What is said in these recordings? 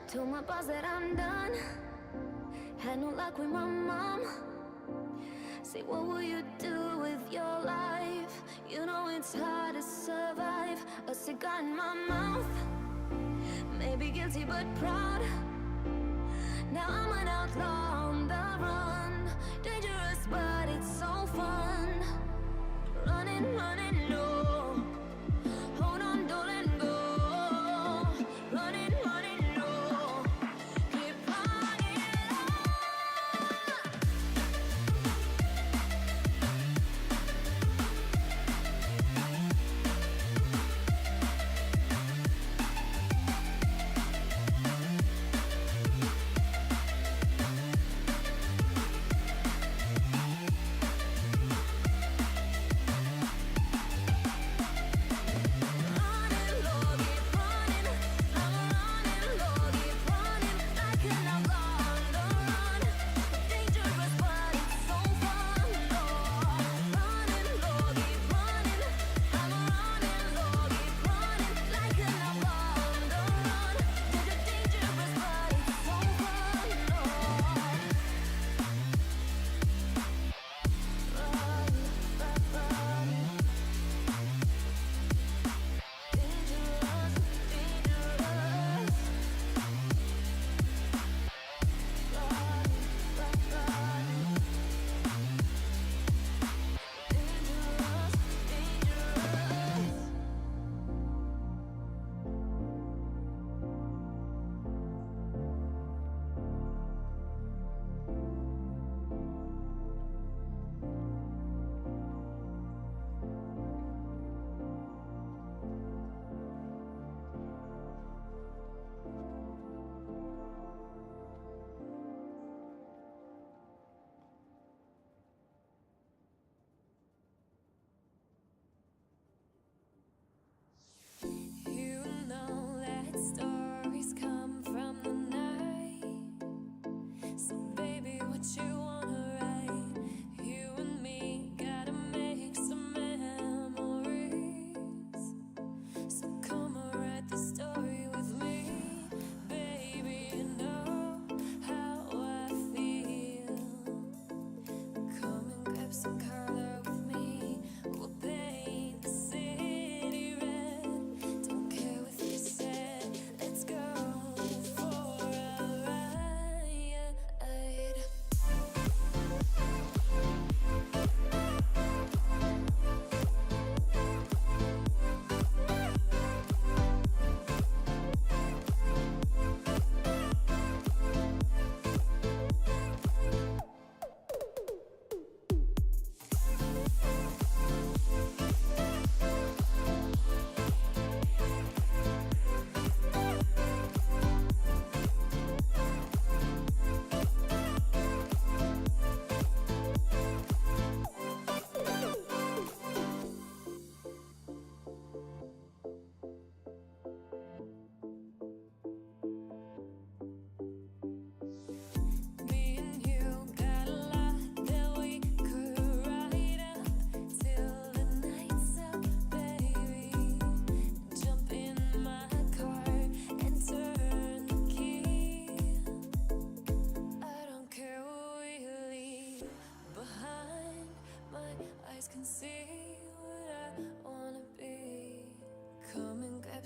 Told my boss that I'm done. Had no luck with my mom. Say, what will you do with your life? You know it's hard to survive. A cigar in my mouth. Maybe guilty but proud. Now I'm an outlaw on the run. Dangerous but it's so fun. Running, running low. Hold on, don't let go. Running, running low. Keep running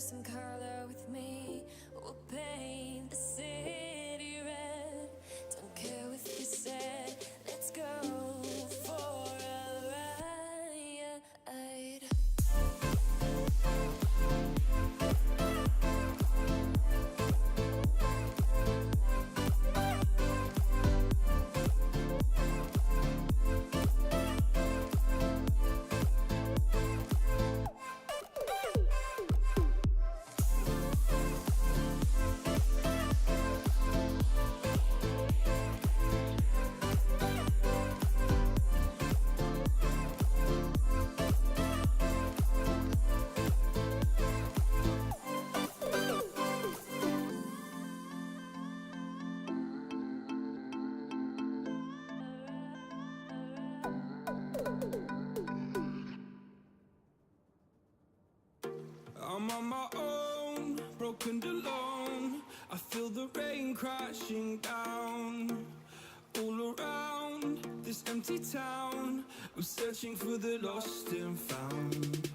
some color with me. We'll paint the city red. Don't care what you said. Let's go for a ride. I'm on my own, broken and alone. I feel the rain crashing down all around this empty town. I'm searching for the lost and found,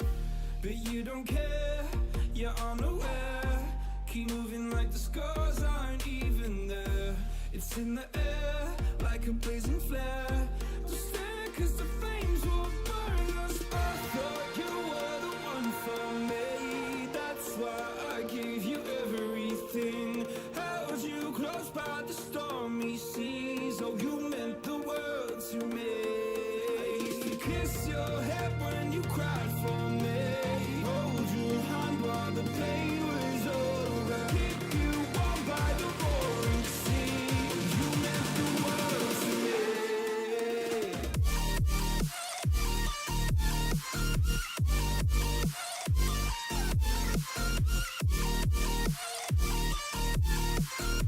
but you don't care, you're unaware. Keep moving like the scars aren't even there. It's in the air like a blazing flare. Just stare, cause the flames will burn us. I thought you were the one for me. That's why I gave you everything. Held you close by the stormy seas. Oh, you meant the world to me. I used to kiss your head when you cried for me. Hold your hand while the pain was over. Keep you warm by the roaring sea. You meant the world to me.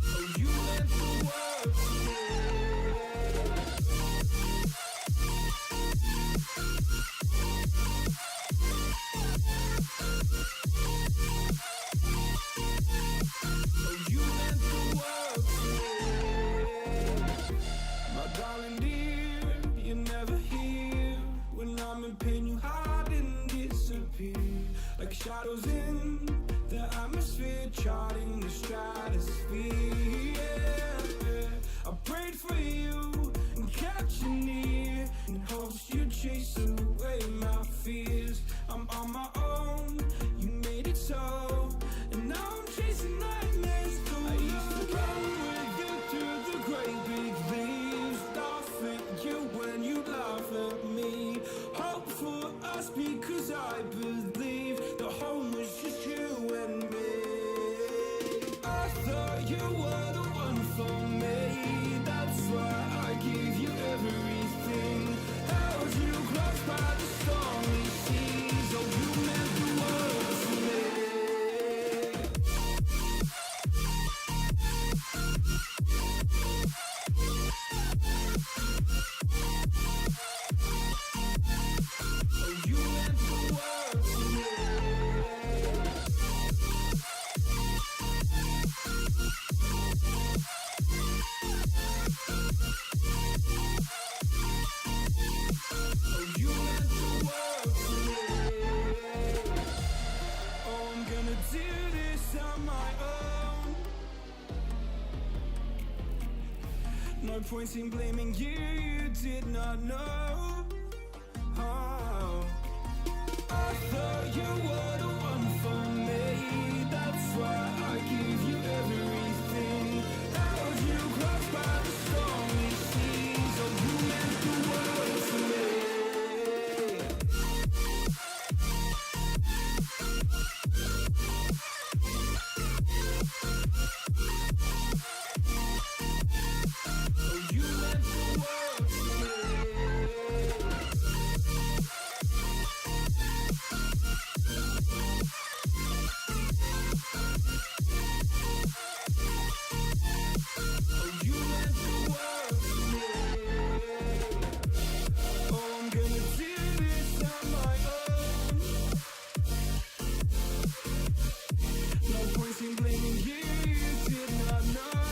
Oh, you meant the world to me. Oh, you meant the world to me. My darling dear, you're never here. When I'm in pain, you hide and disappear. Like shadows in the atmosphere, charting the stratosphere. Yeah. I prayed for you and kept you near, in hopes you'd chase away my fears. I'm on my own, you made it so, and now I'm chasing nightmares. I used to run with you through the great big leaves, laugh at you when you laugh at me. Hope for us because I believe the home was just you and me. I thought you were the one for me. That's why I gave you everything. Held you close by the stormy seas. Oh, you meant the world to me. Oh, you meant the world to me. Oh, you meant the world to me. Oh, I'm gonna do this on my own. No point in blaming you, you did not know. Oh, I thought you were the one for me. That's why I gave you everything. Held you close by the stormy seas. Oh, you meant the world to me. Oh, you meant the world to me. Oh, you meant the world to me. Oh, I'm gonna do this on my own. No point in blaming you, you did not know.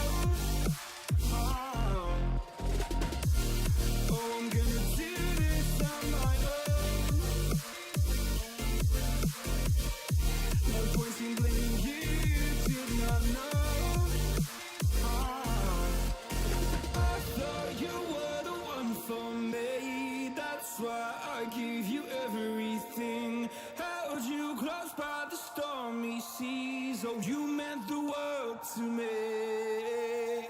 Oh, I'm gonna do this on my own. No point in blaming you, you did not know. I thought you were the one for me. That's why I gave you everything. Held you close by the stormy seas. Oh, you meant the world to me.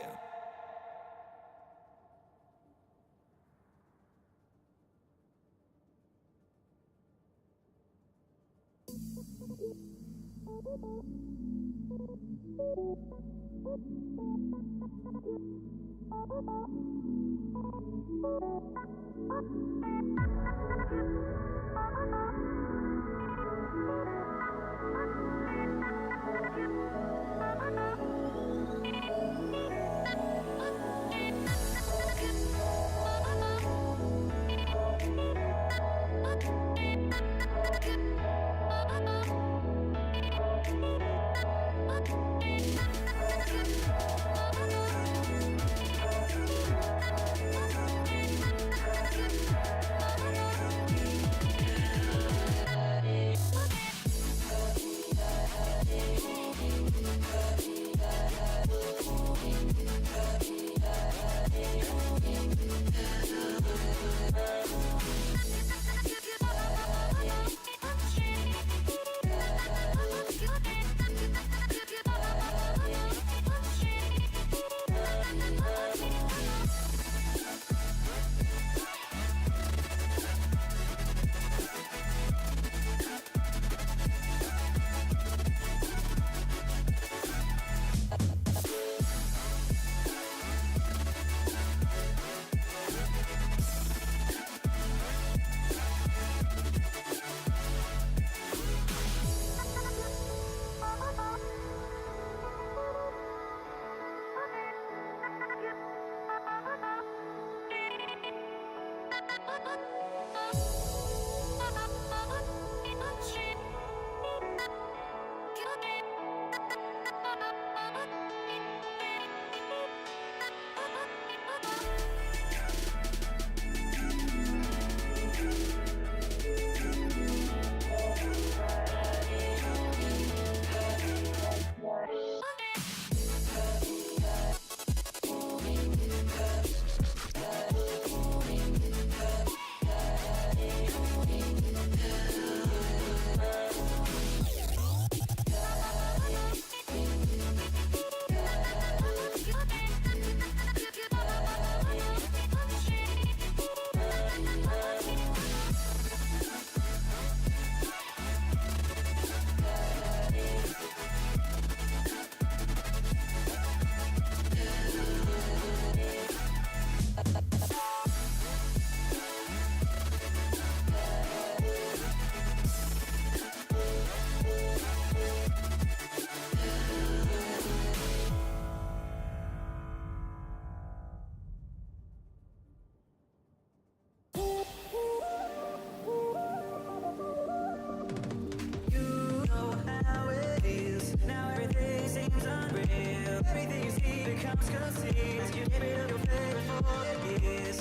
Everything you see becomes conceived. You get rid of your favorite for years.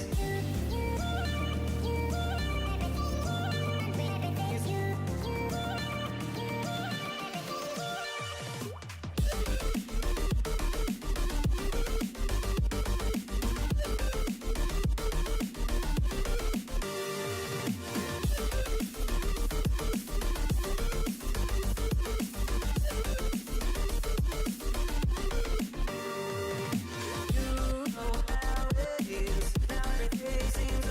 You know how it is. Now everything seems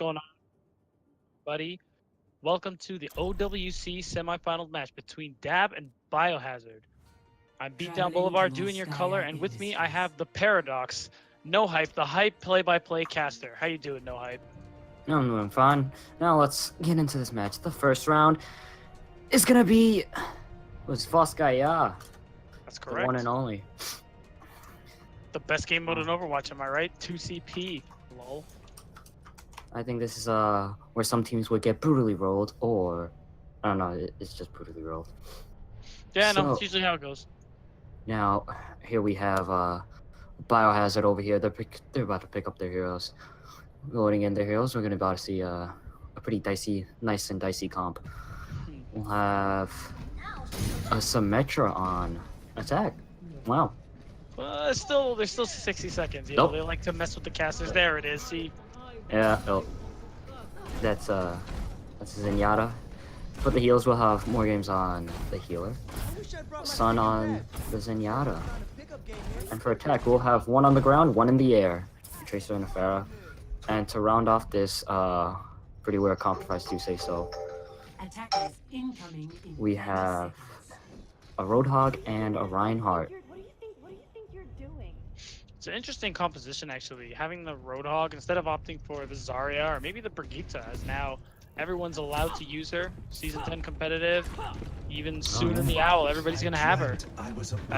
going on, buddy? Welcome to the OWC semifinal match between Dab and Biohazard. I'm Beatdown Boulevard doing your color, and with me I have the Paradox, No Hype, the hype play-by-play caster. How you doing, No Hype? I'm doing fine. Now let's get into this match. The first round is gonna be Voskaya, That's the correct. one and only. The best game mode in Overwatch, am I right? 2CP. Lol. I think this is where some teams would get brutally rolled, or I don't know, it's just brutally rolled. Yeah, no, So- that's usually how it goes. Now here we have Biohazard over here. They're about to pick up their heroes, loading in their heroes. We're gonna about to see a pretty nice and dicey comp. We'll have a Symmetra on attack. Wow. There's still 60 seconds. You know, Nope. they like to mess with the casters. There it is. See, Yeah. Oh. That's Zenyatta. For the heals, we'll have more games on the healer. Sun on the Zenyatta. And for attack, we'll have one on the ground, one in the air. Tracer and a Pharah. And to round off this pretty weird comp, if I do say so, we have a Roadhog and a Reinhardt. What do you think you're doing? it's an interesting composition actually. Having the Roadhog instead of opting for the Zarya or maybe the Brigitte, as now everyone's allowed to use her. Season 10 competitive, even sooner the Owl. Everybody's gonna have her.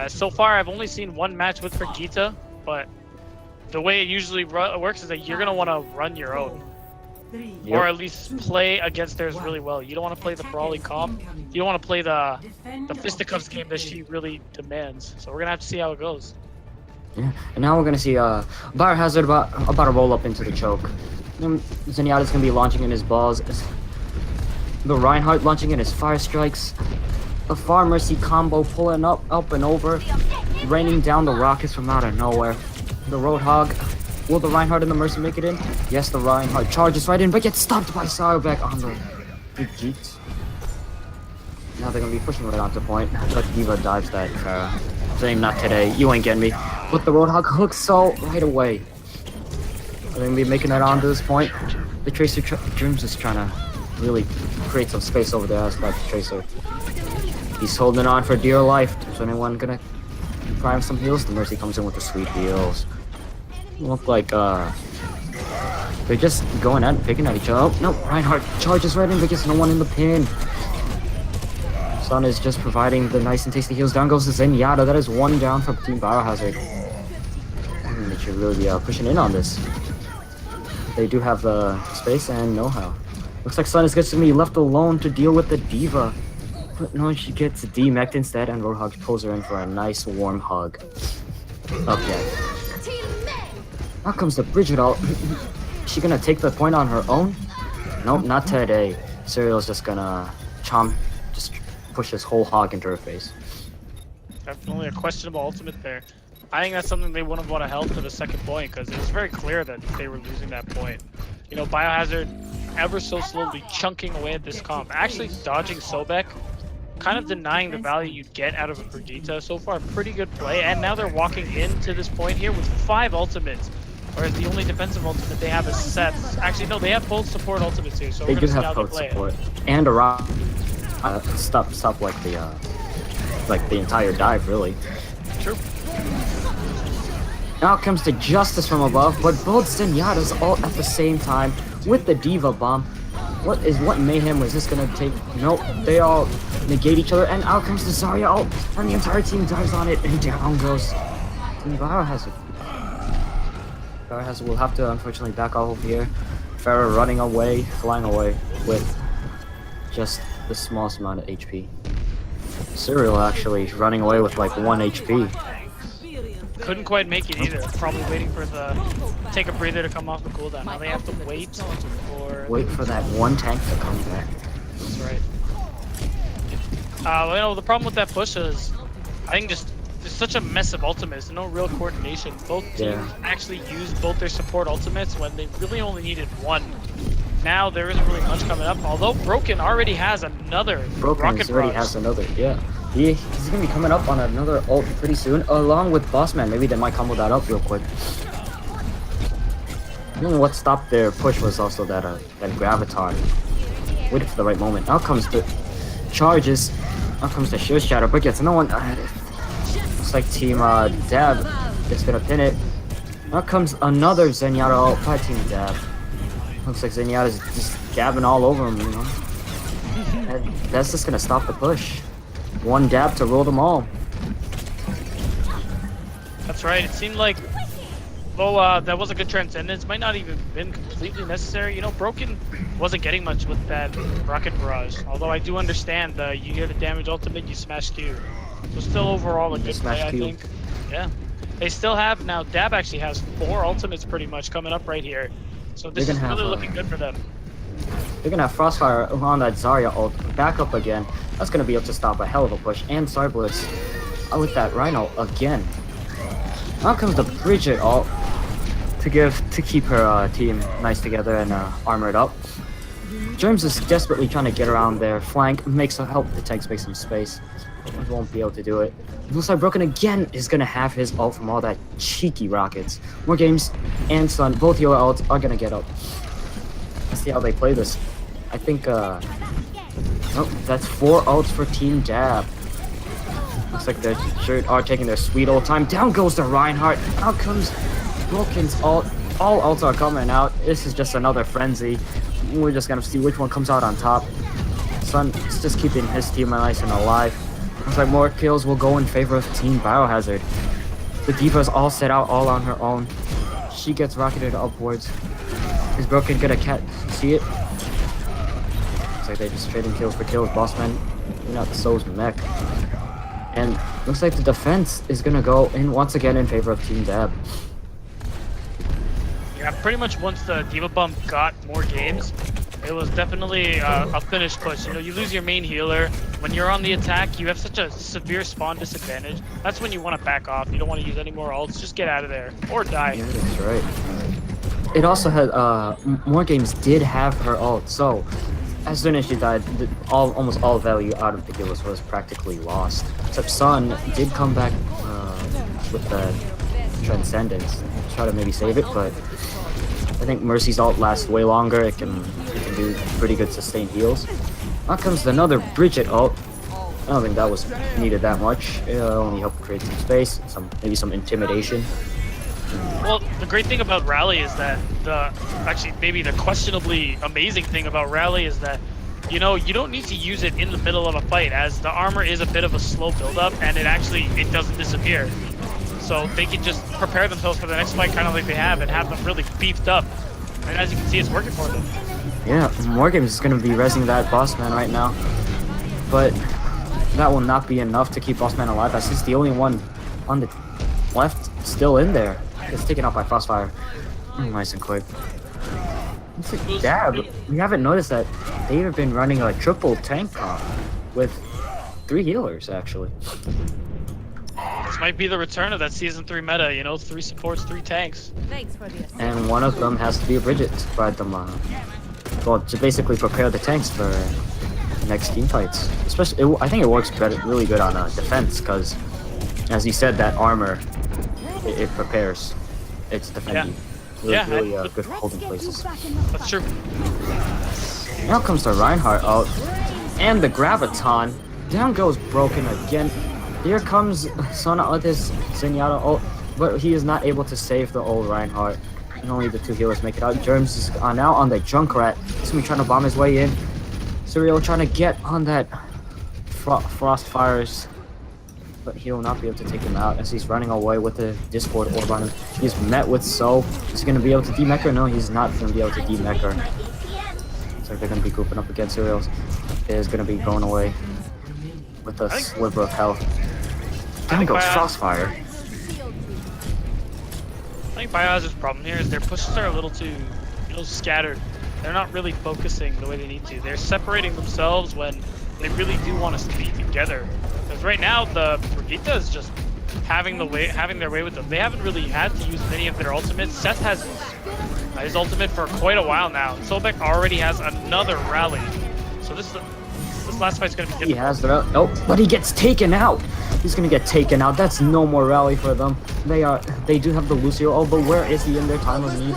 So far, I've only seen one match with Brigitte, but the way it usually works is that you're gonna want to run your own, or at least play against theirs really well. You don't want to play the brawly comp. You don't want to play the fisticuffs game that she really demands. So we're gonna have to see how it goes. Yeah. And now we're gonna see Biohazard about to roll up into the choke. Zenyatta's gonna be launching in his balls. The Reinhardt launching in his fire strikes. A Far Mercy combo pulling up and over, raining down the rockets from out of nowhere. The Roadhog. Will the Reinhardt and the Mercy make it in? Yes, the Reinhardt charges right in, but gets stopped by Sarebek on the Brigitte. Now they're gonna be pushing right onto point, but Diva dives that. Saying not today, you ain't getting me. But the Roadhog hooks so right away. They're gonna be making it on to this point. The Tracer Dreams is trying to really create some space over there as that Tracer. He's holding on for dear life. Is anyone gonna prime some heals? The Mercy comes in with the sweet heals. Look like they're just going at picking at each other. Oh no, Reinhardt charges right in, but gets no one in the pin. Sun is just providing the nice and tasty heals. Down goes the Zenyatta. That is one down from Team Biohazard. They should really be pushing in on this. They do have the space and know-how. Looks like Sun is going to be left alone to deal with the Diva. But no, she gets D-mech'd instead, and Roadhog pulls her in for a nice warm hug. Okay. Now comes the Bridget ult. Is she gonna take the point on her own? Nope, not today. Serial's just gonna just push his whole hog into her face. Definitely a questionable ultimate there. I think that's something they wouldn't want to help for the second point, because it was very clear that they were losing that point. You know, Biohazard ever so slowly chunking away at this comp, actually dodging Sobek, kind of denying the value you'd get out of a Brigitte. So far, pretty good play, and now they're walking into this point here with 5 ultimates, whereas the only defensive ultimate they have is Seth. Actually, no, they have both support ultimates here, so They we're do gonna see have how they both play support and a rock. Stop like the entire dive really. it. True. Now comes the Justice from above, but both Zenyatta's ult at the same time with the Diva bomb. What mayhem was this gonna take? Nope, they all negate each other, and out comes the Zarya ult, and the entire team dives on it, and down goes Team Biohazard. Biohazard will have to unfortunately back off over here. Pharah running away, flying away with just the smallest amount of HP. Serial actually running away with like 1 HP. Couldn't quite make it either. Probably waiting for the take a breather to come off the cooldown. Now they have to wait for that one tank to come back. That's right. Well, you know, the problem with that push is, I think just there's such a mess of ultimates. There's no real coordination. Both teams actually used both their support ultimates when they really only needed one. Now there isn't really much coming up. Although Broken already has another rocket barrage. Has another, yeah. He's gonna be coming up on another ult pretty soon, along with Bossman. Maybe they might combo that up real quick. What stopped their push was also that Graviton. Waited for the right moment. Out comes the charges. Out comes the Shield Shadow, but gets no one. Looks like Team Dab is gonna pin it. Out comes another Zenyatta ult by Team Dab. Looks like Zenyatta's just dabbing all over him, you know. And that's just gonna stop the push. One dab to rule them all. That's right. It seemed like, though that was a good transcendence, might not even been completely necessary. You know, Broken wasn't getting much with that rocket barrage. Although I do understand you get a damage ultimate, you smash Q. So still overall a good play, I think. Yeah. They still have now. Dab actually has 4 ultimates pretty much coming up right here. So this is really looking good for them. They're gonna have Frostfire on that Zarya ult back up again. That's gonna be able to stop a hell of a push. And Starblitz with that Rhino again. Now comes the Bridget ult to keep her team nice together and armored up. Germs is desperately trying to get around their flank, help the tanks make some space. He won't be able to do it. Looks like Broken again is gonna have his ult from all that cheeky rockets. More games and Sun, both your ults are gonna get up. Let's see how they play this. I think oh, that's 4 ults for Team Dab. Looks like they sure are taking their sweet old time. Down goes the Reinhardt. Out comes Broken's ult. All ults are coming out. This is just another frenzy. We're just gonna see which one comes out on top. Sun is just keeping his team nice and alive. Looks like more kills will go in favor of Team Biohazard. The D.Va's all set out all on her own. She gets rocketed upwards. Is Broken gonna see it? Looks like they're just trading kills for kills. Bossman, not the Soul's mech. And looks like the defense is gonna go in once again in favor of Team Dab. Yeah, pretty much once the D.Va bump got more games, it was definitely a finished push. You know, you lose your main healer. When you're on the attack, you have such a severe spawn disadvantage. That's when you want to back off. You don't want to use any more ults. Just get out of there. Or die. Yeah, that's right. It also had, more games did have her ult, so as soon as she died, almost all value out of the healers was practically lost. Except Sun did come back with the Transcendence. Try to maybe save it, but I think Mercy's ult lasts way longer. It can do pretty good sustained heals. Out comes another Bridget ult. I don't think that was needed that much. It only helped create some space, maybe some intimidation. Well, the great thing about Rally is that maybe the questionably amazing thing about Rally is that, you know, you don't need to use it in the middle of a fight, as the armor is a bit of a slow build-up, and it doesn't disappear. So they can just prepare themselves for the next fight kind of like they have, and have them really beefed up. And as you can see, it's working for them. Yeah, Morgan is going to be rezzing that Bossman right now. But that will not be enough to keep Bossman alive, as he's the only one on the left still in there. It's taken out by Frostfire. Nice and quick. Dab, we haven't noticed that they've been running a triple tank comp with 3 healers, actually. This might be the return of that Season 3 meta, you know, 3 supports, 3 tanks. Thanks for this. And one of them has to be a Bridget to provide them, well, to basically prepare the tanks for the next team fights. Especially, I think it works really good on defense, because, as you said, that armor, it prepares. It's defending. Yeah. Really good for holding places. That's true. Now comes the Reinhardt out, and the Graviton. Down goes Broken again. Here comes Sona with his Zenyatta ult, but he is not able to save the old Reinhardt. And only the 2 healers make it out. Germs is now on the Junkrat. He's gonna be trying to bomb his way in. Serial trying to get on that Frostfires, but he will not be able to take him out as he's running away with the Discord orb on him. He's met with So. He's gonna be able to demech her? No, he's not gonna be able to demech her. So they're gonna be grouping up against Serials. Is gonna be going away with a sliver of health. Down goes Frostfire. I think Biohazard's problem here is their pushes are a little too, scattered. They're not really focusing the way they need to. They're separating themselves when they really do want us to be together. Because right now, the Brigitte is just having their way with them. They haven't really had to use many of their ultimates. Seth has his ultimate for quite a while now. Sobek already has another rally. So this last fight's gonna be difficult. He has the but he gets taken out. He's gonna get taken out. That's no more rally for them. They do have the Lucio. Oh, but where is he in their time of need?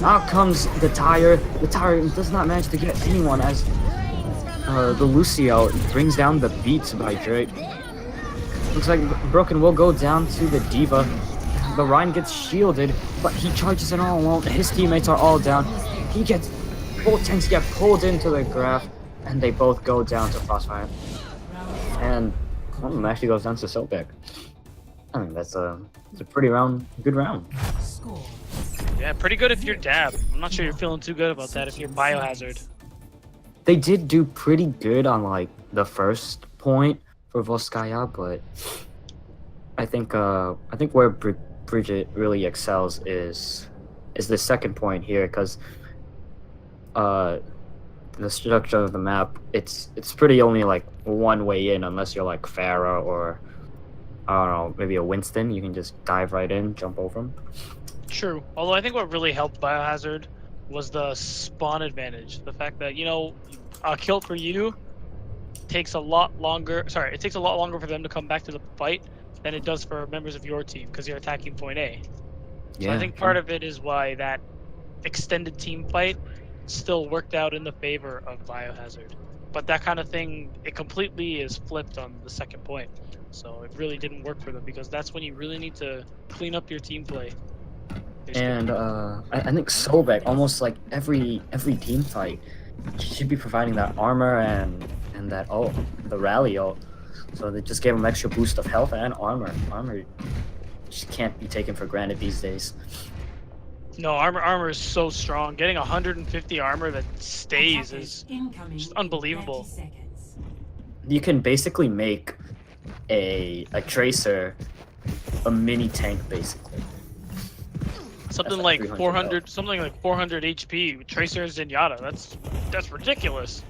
Out comes the Tire. The Tire does not manage to get anyone as the Lucio brings down the beats by Drake. Looks like Broken will go down to the Diva. The Ryan gets shielded, but he charges it all alone. His teammates are all down. Both tanks get pulled into the graph, and they both go down to Frostfire. And one of them actually goes down to Sobek. I mean, it's a pretty good round. Yeah, pretty good if you're Dab. I'm not sure you're feeling too good about that if you're Biohazard. They did do pretty good on like the first point for Volskaya, but I think where Bridget really excels is the second point here, because the structure of the map, it's pretty only like one way in, unless you're like Pharah or I don't know, maybe a Winston. You can just dive right in, jump over them. True. Although I think what really helped Biohazard was the spawn advantage. The fact that, you know, a kill for you takes a lot longer. Sorry, it takes a lot longer for them to come back to the fight than it does for members of your team because you're attacking point A. So I think part of it is why that extended team fight still worked out in the favor of Biohazard. But that kind of thing, it completely is flipped on the second point. So it really didn't work for them because that's when you really need to clean up your team play. And I think Sobek, almost like every team fight, should be providing that armor and that ult, the rally ult. So they just gave him extra boost of health and armor. Armor just can't be taken for granted these days. No, armor is so strong. Getting 150 armor that stays is just unbelievable. You can basically make a Tracer a mini tank, basically. Something like 400, something like 400 HP with Tracer and Zenyatta. That's ridiculous.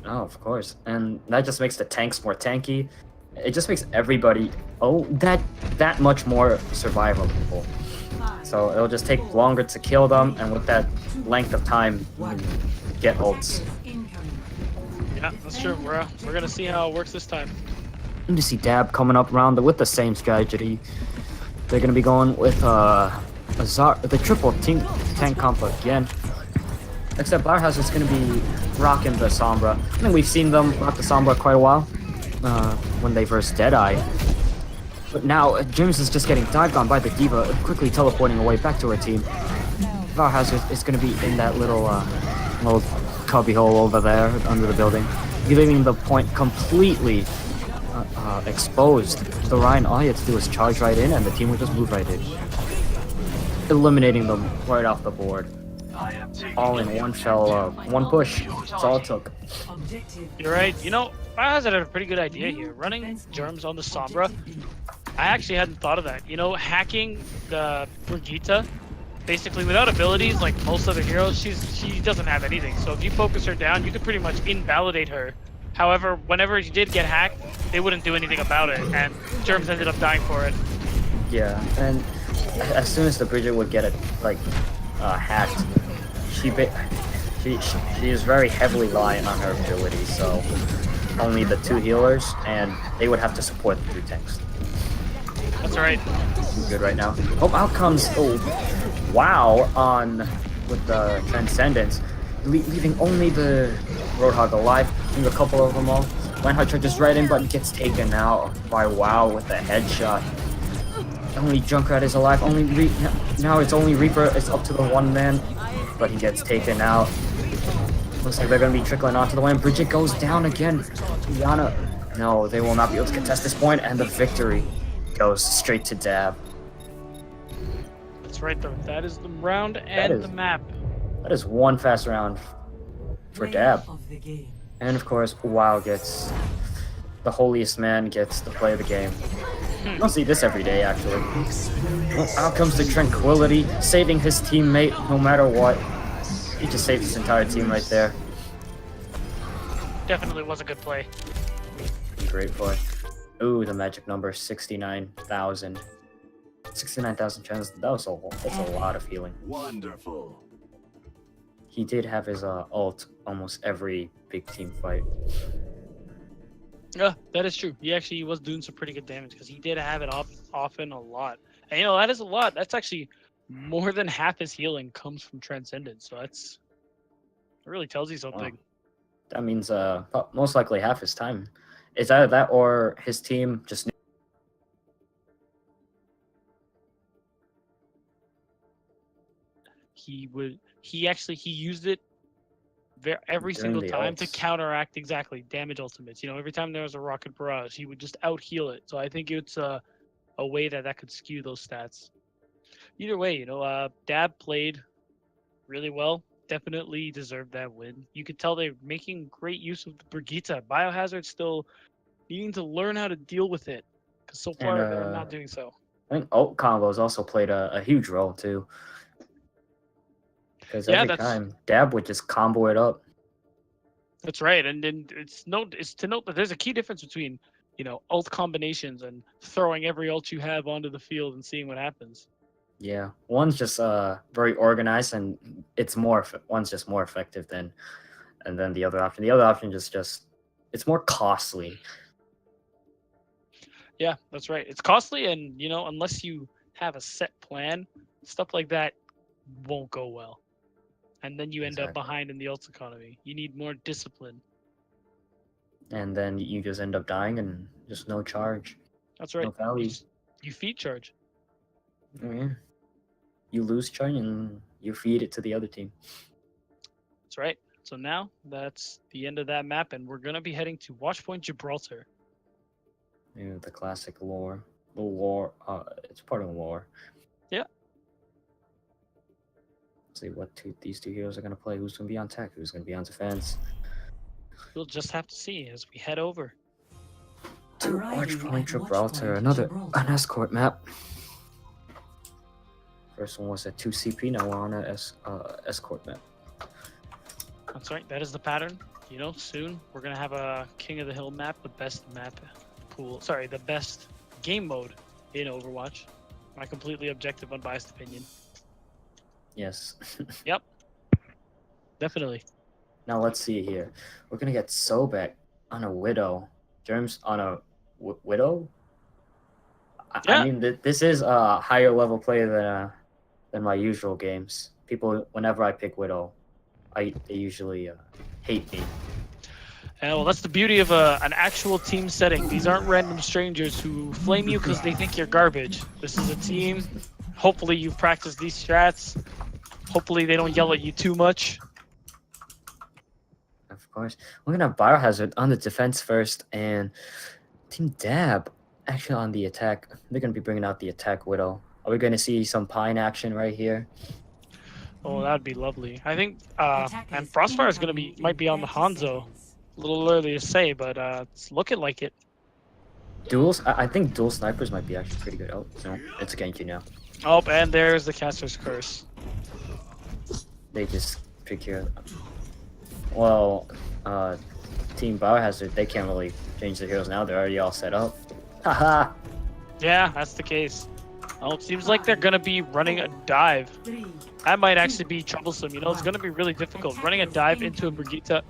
Oh, of course, and that just makes the tanks more tanky. It just makes everybody that much more survivable. So it'll just take longer to kill them, and with that length of time, you can get ults. Yeah, that's true. We're gonna see how it works this time. You see Dab coming up around with the same strategy. They're gonna be going with the triple tank comp again. Except Biohazard's gonna be rocking the Sombra. I think we've seen them rock the Sombra quite a while when they versed Deadeye. But now James is just getting dived on by the Diva, quickly teleporting away back to her team. Biohazard is gonna be in that little cubby hole over there under the building, leaving the point completely exposed. The Ryan, all he had to do was charge right in, and the team would just move right in, eliminating them right off the board. All in one push. That's all it took. You're right. You know, Biohazard had a pretty good idea here. Running germs on the Sombra. I actually hadn't thought of that. You know, hacking the Brigitte, basically without abilities like most other heroes, she doesn't have anything. So if you focus her down, you could pretty much invalidate her. However, whenever she did get hacked, they wouldn't do anything about it, and germs ended up dying for it. Yeah, and as soon as the Bridget would get it hacked, she is very heavily reliant on her ability, so only the two healers, and they would have to support the two tanks. That's right. Good right now. Oh, out comes wow with the Transcendence, leaving only the Roadhog alive. I think a couple of them all. Reinhardt charges right in, but gets taken out by WoW with a headshot. Only Junkrat is alive. Now it's only Reaper. It's up to the one man, but he gets taken out. Looks like they're gonna be trickling onto the lane. Bridget goes down again. Yana, no, they will not be able to contest this point, and the victory goes straight to Dab. That's right, though. That is the round and the map. That is one fast round for Dab. And of course, WoW gets the holiest man gets to play the game. You don't see this every day, actually. Well, out comes the Tranquility, saving his teammate no matter what. He just saved his entire team right there. Definitely was a good play. Great play. Ooh, the magic number, 69,000. 69,000 chance. That's a lot of healing. Wonderful. He did have his ult almost every big team fight. Yeah, that is true. He actually was doing some pretty good damage because he did have it off often a lot. And that is a lot. That's actually more than half his healing comes from Transcendence. So it really tells you Wow. something. That means most likely half his time. It's either that or his team just He used it every during single the time to ults. counteract exactly damage ultimates. Every time there was a rocket barrage, he would just out heal it. So I think it's a way that could skew those stats. Either way, Dab played really well. Definitely deserved that win. You could tell they're making great use of the Brigitte. Biohazard still needing to learn how to deal with it, because so And far they're not doing so. I think ult combos also played a huge role too. Because Yeah, every time Dab would just combo it up. that's right. And then it's to note that there's a key difference between ult combinations and throwing every ult you have onto the field and seeing what happens. Yeah, one's just very organized, and one's just more effective than, and then the other option. The other option just it's more costly. Yeah, that's right. It's costly, and unless you have a set plan, stuff like that won't go well. And then you end up Exactly. behind in the ult economy. You need more discipline. And then you just end up dying and just no charge. That's right. No value. You feed charge. Oh, yeah. You lose charge and you feed it to the other team. That's right. So now that's the end of that map, and we're gonna be heading to Watchpoint Gibraltar. Yeah, the classic lore. The lore. It's part of the lore. Yeah. Let's see what these two heroes are gonna play. Who's gonna be on tech? Who's gonna be on defense? We'll just have to see as we head over. To Arriving Watchpoint at Gibraltar, Watchpoint an escort map. First one was a 2 CP, now we're on a escort map. That's right. That is the pattern. Soon we're gonna have a King of the Hill map, the best map pool. Sorry, the best game mode in Overwatch. My completely objective, unbiased opinion. Yes. Yep. Definitely. Now let's see here. We're gonna get Sobek on a Widow. Germs on a Widow? Yeah. I mean, this is a higher level play than my usual games. People, whenever I pick Widow, they usually hate me. Well, that's the beauty of an actual team setting. These aren't random strangers who flame you because they think you're garbage. This is a team. Hopefully you've practiced these strats. Hopefully they don't yell at you too much. Of course. We're gonna have Biohazard on the defense first, and Team Dab actually on the attack. They're gonna be bringing out the attack Widow. Are we gonna see some Pine action right here? Oh, that'd be lovely. I think, and Frostfire is might be on the Hanzo. A little early to say, but it's looking like it. Duels? I think dual snipers might be actually pretty good. Oh, no, it's against you now. Oh, and there's the Caster's Curse. They just figure. Well, Team Biohazard, they can't really change their heroes now. They're already all set up. Haha. Yeah, that's the case. Oh, it seems like they're gonna be running a dive. That might actually be troublesome. It's gonna be really difficult. Running a dive into a Brigitte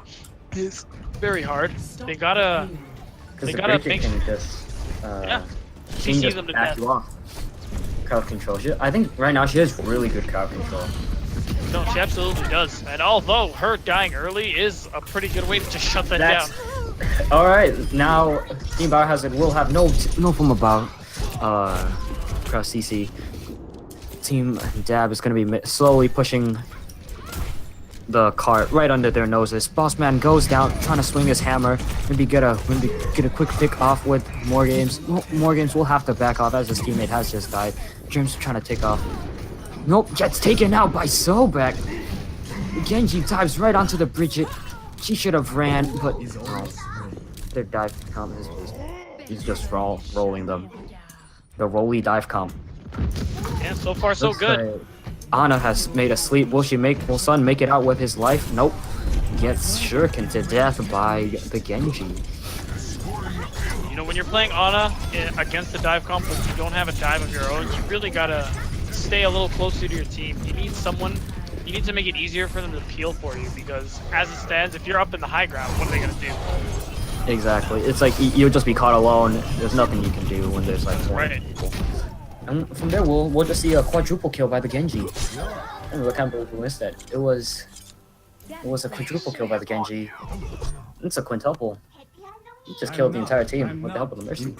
is very hard. They gotta Because the gotta Bridget can just yeah. she can CC just them to back death. you off. Crowd control. I think right now she has really good crowd control. No, she absolutely does. And although her dying early is a pretty good way to just shut that down. All right. Now Team Biohazard will have no form about cross CC. Team Dab is going to be slowly pushing the cart right under their noses. Bossman goes down, trying to swing his hammer. Maybe get a quick pick off with More Games. More Games will have to back off as his teammate has just died. Germ's trying to take off. Nope, gets taken out by Sobek. Genji dives right onto the Bridget. She should have ran, but their dive comp is just rolling them. The rolly dive comp. Yeah, so far so good. Ana has made a sleep. Will Sun make it out with his life? Nope. Gets shuriken to death by the Genji. When you're playing Ana against the dive comp, but you don't have a dive of your own, you really gotta stay a little closer to your team. You need to make it easier for them to peel for you, because as it stands, if you're up in the high ground, what are they gonna do? Exactly. It's like you'll just be caught alone. There's nothing you can do when there's like 20 Right. people. And from there, we'll just see a quadruple kill by the Genji. And I can't believe we missed that. It was a quadruple kill by the Genji. It's a quintuple. He just killed the entire team with the help of the Mercy.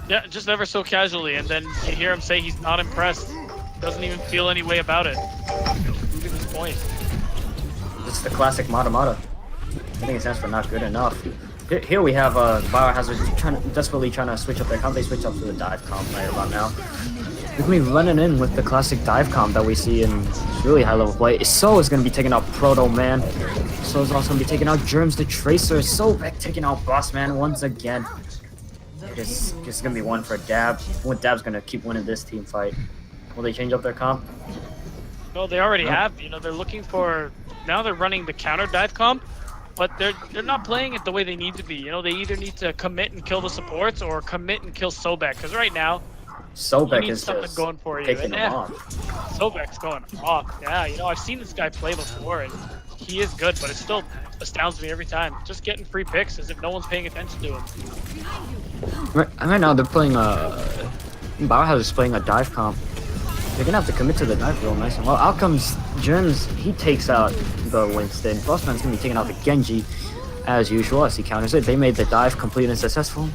Yeah, just never so casually, and then you hear him say he's not impressed. Doesn't even feel any way about it. Proving his point. It's the classic Mata Mata. I think it stands for not good enough. Here we have Biohazard desperately trying to switch up their comp. They switch up to the dive comp right about now. They're going to be running in with the classic dive comp that we see in really high level play. So is going to be taking out Proto Man. So is also going to be taking out Germs the Tracer. So back taking out Boss Man once again. It's going to be one for Dab. Dab's going to keep winning this team fight. Will they change up their comp? No, they already have. You know, they're looking for... Now they're running the counter dive comp, but they're not playing it the way they need to be. You know, they either need to commit and kill the supports or commit and kill Sobek. Because right now, Sobek you need is something just going for you. taking And them off. Sobek's going off. Yeah, you know, I've seen this guy play before, and he is good, but it still astounds me every time. Just getting free picks as if no one's paying attention to him. Right now they're playing Biohazard's playing a dive comp. They're gonna have to commit to the dive real nice and well. Out comes Germs, he takes out the Winston. Bossman's gonna be taking out the Genji as usual as he counters it. They made the dive complete and successful,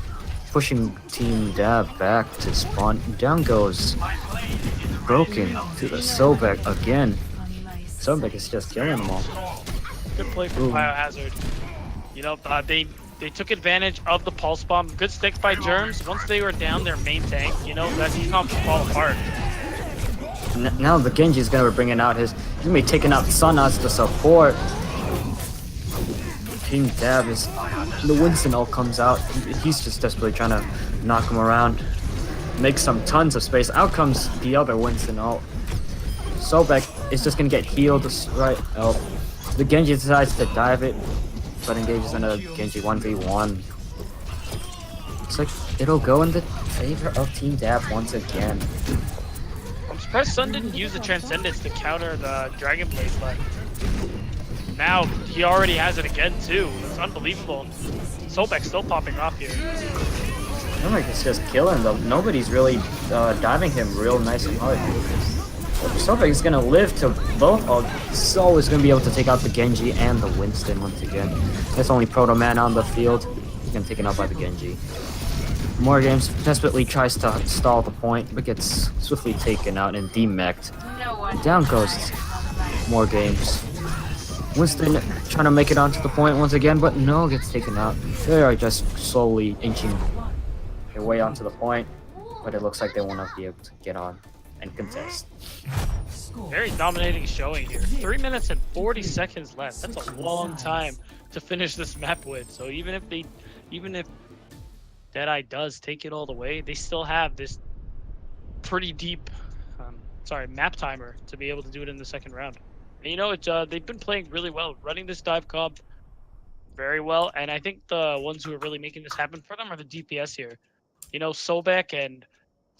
pushing Team Dab back to spawn. Down goes Broken to the Sobek again. Sobek is just killing them all. Good play from Biohazard. You know, they took advantage of the pulse bomb. Good stick by Germs. Once they were down their main tank, you know, that he can't fall apart. Now the Genji is gonna be bringing out he's gonna be taking out Sun as the support. King Dab is the Winston ult comes out. He's just desperately trying to knock him around, make some tons of space. Out comes the other Winston ult. Sobek is just gonna get healed right. Oh, the Genji decides to dive it, but engages in a Genji 1v1. Looks like it'll go in the favor of Team Dab once again. I'm surprised Sun didn't use the Transcendence to counter the Dragon Blade, but now he already has it again too. It's unbelievable. Sobek's still popping off here. Nomik is just killing them. Nobody's really diving him real nice and hard. Sobek is gonna live to both. So is gonna be able to take out the Genji and the Winston once again. There's only Proto Man on the field. He's gonna take it out by the Genji. More Games desperately tries to stall the point, but gets swiftly taken out and demeched. Down goes More Games. Winston trying to make it onto the point once again, but no, gets taken out. They are just slowly inching their way onto the point, but it looks like they will not be able to get on and contest. Very dominating showing here. 3 minutes and 40 seconds left. That's a long time to finish this map with. So even if Deadeye does take it all the way, they still have this pretty deep, map timer to be able to do it in the second round. And you know, they've been playing really well, running this dive comp very well, and I think the ones who are really making this happen for them are the DPS here. You know, Sobek and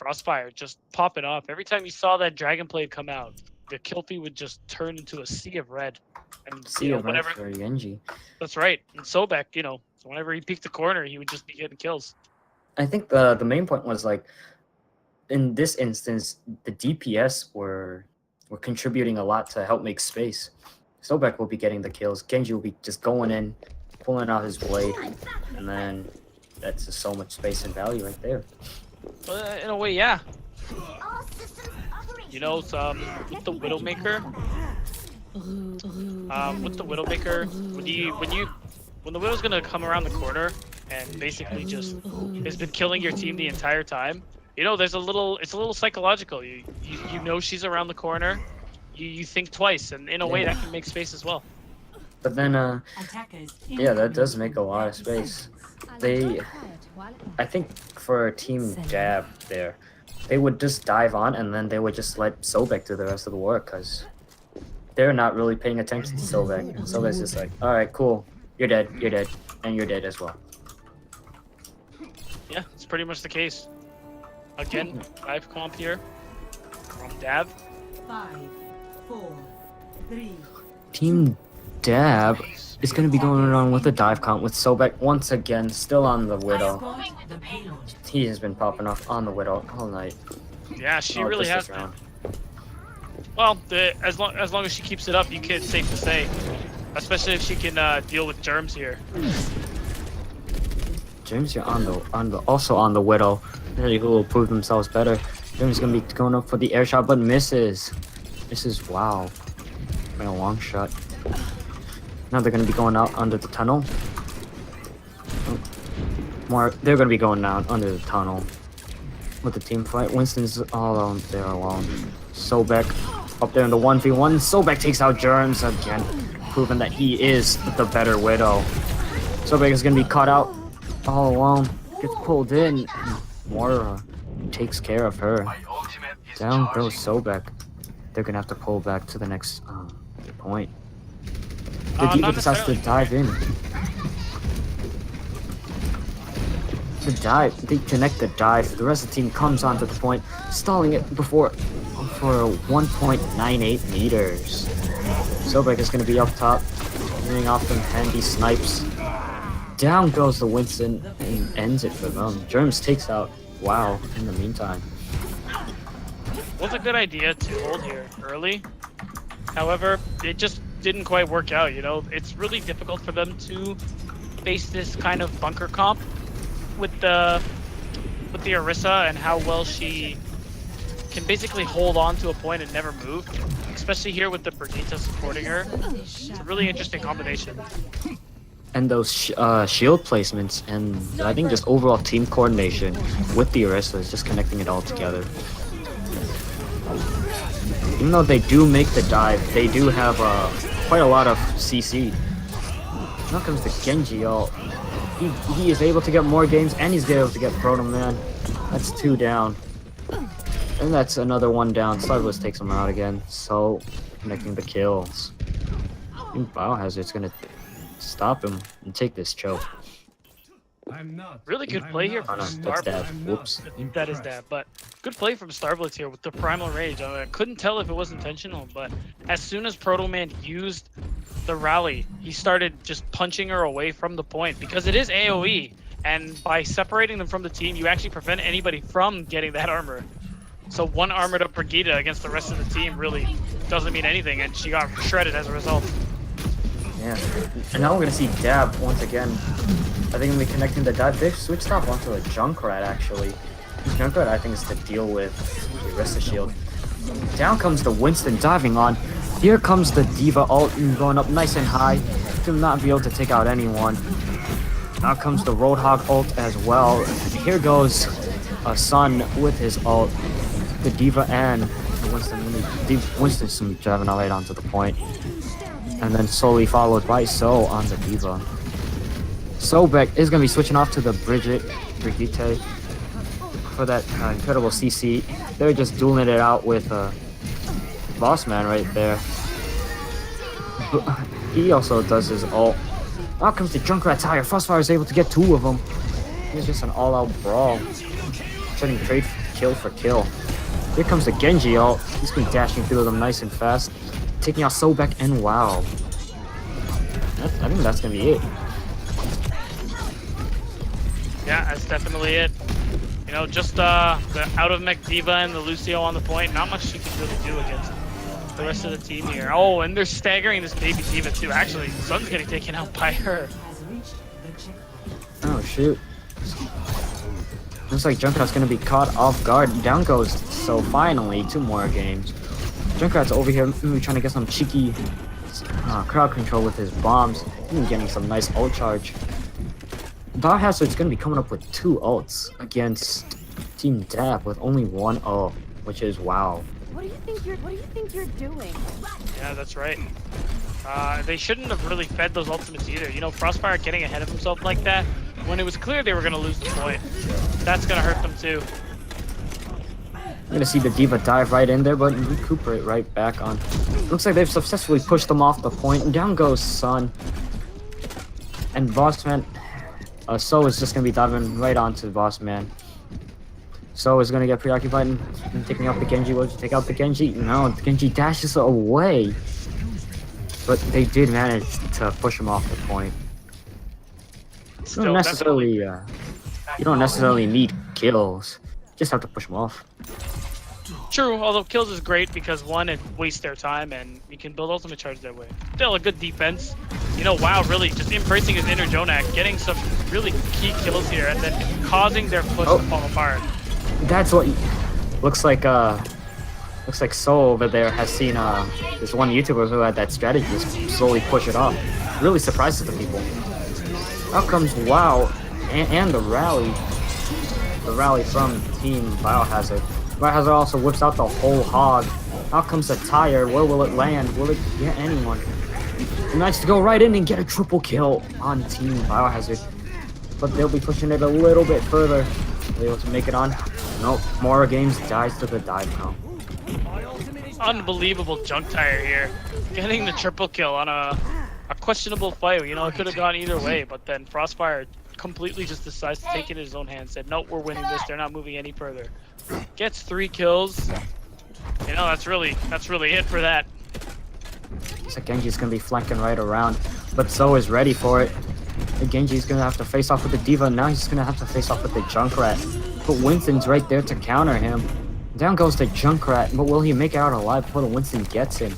Frostfire just popping off. Every time you saw that Dragon Blade come out, the kill feed would just turn into a sea of red. And See you whenever for Genji. That's right. And Sobek, you know, so whenever he peeked the corner, he would just be getting kills. I think the main point was like, in this instance, the DPS were contributing a lot to help make space. Sobek will be getting the kills. Genji will be just going in, pulling out his blade, and then that's just so much space and value right there. In a way, yeah. You know, with the Widowmaker, when the Widow's gonna come around the corner and basically just has been killing your team the entire time. You know, it's a little psychological. You know she's around the corner. You think twice, and in a way that can make space as well. But then, yeah, that does make a lot of space. I think for Team Dab there, they would just dive on and then they would just let Sobek do the rest of the work because they're not really paying attention to Sobek. And Sobek's just like, alright, cool, you're dead, and you're dead as well. Yeah, it's pretty much the case. Again, dive comp here from Dab. 5, 4, 3. Team Dab is gonna be going around with a dive count with Sobek once again, still on the Widow. He has been popping off on the Widow all night. Yeah, she Oh, really just has this been. round. Well, as long as she keeps it up, you can safe to say, especially if she can deal with germs here. James, you're also on the Widow. Really, who will prove themselves better? James is gonna be going up for the air shot, but misses. Misses. Wow, a long shot. Now they're gonna be going out under the tunnel. They're gonna be going down under the tunnel with the team fight. Winston's all alone there alone. Sobek up there in the 1v1. Sobek takes out Germs again, proving that he is the better Widow. Sobek is gonna be caught out all alone. Gets pulled in. Moira takes care of her. Down goes Sobek. They're gonna have to pull back to the next point. The Diva Not decides to necessarily. dive in. They connect the dive. The rest of the team comes onto the point, stalling it for 1.98 meters. Sobek is going to be up top, getting off them handy snipes. Down goes the Winston and ends it for them. Germs takes out Wow in the meantime. Was a good idea to hold here early. However, it just didn't quite work out. You know, it's really difficult for them to face this kind of bunker comp with the Orisa and how well she can basically hold on to a point and never move, especially here with the Brigitte supporting her. It's a really interesting combination. And those shield placements, and I think just overall team coordination with the Orisa is just connecting it all together. Even though they do make the dive, they do have quite a lot of CC. Now comes the Genji ult. He is able to get more games, and he's able to get Proto Man. That's 2 down. And that's another 1 down. Starblitz takes him out again. So, connecting the kills. I think Biohazard's gonna stop him and take this choke. Really good play here from Oh no, that's Dab. Starblitz. Whoops. That is that, but good play from Starblitz here with the Primal Rage. I couldn't tell if it was intentional, but as soon as Proto Man used the rally, he started just punching her away from the point because it is AoE, and by separating them from the team, you actually prevent anybody from getting that armor. So one armored up Brigitte against the rest of the team really doesn't mean anything, and she got shredded as a result. Yeah. And now we're gonna see Dab once again. I think I'm gonna be connecting the dive. They've switched off onto a Junkrat actually. Junkrat I think is to deal with the Orisa shield. Down comes the Winston diving on. Here comes the Diva ult and going up nice and high. To not be able to take out anyone. Now comes the Roadhog ult as well. Here goes Sun with his ult. The Diva and the Winston's driving all right onto the point. And then slowly followed by So on the Diva. Sobek is going to be switching off to the Brigitte for that incredible CC. They're just dueling it out with Boss Man right there. But he also does his ult. Out comes the Junkrat Tire. Frostfire is able to get 2 of them. It's just an all-out brawl. Setting trade kill for kill. Here comes the Genji ult. He's been dashing through them nice and fast. Taking out Sobek and Wow. I think that's going to be it. Yeah, that's definitely it. You know, just the out of mech Diva and the Lucio on the point. Not much she can really do against the rest of the team here. Oh, and they're staggering this baby Diva too. Actually, Sun's getting taken out by her. Oh shoot. Looks like Junkrat's gonna be caught off guard. Down goes So finally 2 more games. Junkrat's over here maybe trying to get some cheeky crowd control with his bombs. Even getting some nice ult charge. Biohazard's gonna be coming up with 2 ults against Team Dab with only 1 ult, which is Wow. What do you think you're doing? Yeah, that's right. They shouldn't have really fed those ultimates either. You know, Frostfire getting ahead of himself like that when it was clear they were gonna lose the point. That's gonna hurt them too. I'm gonna see the Diva dive right in there, but recuperate right back on. Looks like they've successfully pushed them off the point, and down goes Sun. And Bossman, So is just gonna be diving right onto Bossman. So is gonna get preoccupied and taking out the Genji. Will you take out the Genji? No, the Genji dashes away. but they did manage to push him off the point. You Still, don't definitely. necessarily need kills. Just have to push him off. True, although kills is great because one, it wastes their time and you can build ultimate charge that way. Still a good defense. You know, WoW really just embracing his inner Jonak, getting some really key kills here and then causing their push to fall apart. That's what looks like. Looks like Soul over there has seen this one YouTuber who had that strategy, just slowly push it off. Really surprises the people. Out comes WoW and the rally from Team Biohazard. Biohazard also whips out the whole hog. Out comes the tire. Where will it land? Will it get anyone? He managed to go right in and get a triple kill on Team Biohazard. But they'll be pushing it a little bit further. Are able to make it on? Nope. More games dies to the dive now. Unbelievable junk tire here. Getting the triple kill on a questionable fight. You know, it could have gone either way, but then Frostfire completely just decides to take it in his own hands. Said, nope, we're winning this. They're not moving any further. Gets 3 kills. You know, that's really it for that. So Genji's gonna be flanking right around, but So is ready for it. And Genji's gonna have to face off with the Diva. Now he's gonna have to face off with the Junkrat. But Winston's right there to counter him. Down goes the Junkrat, but will he make it out alive before the Winston gets him?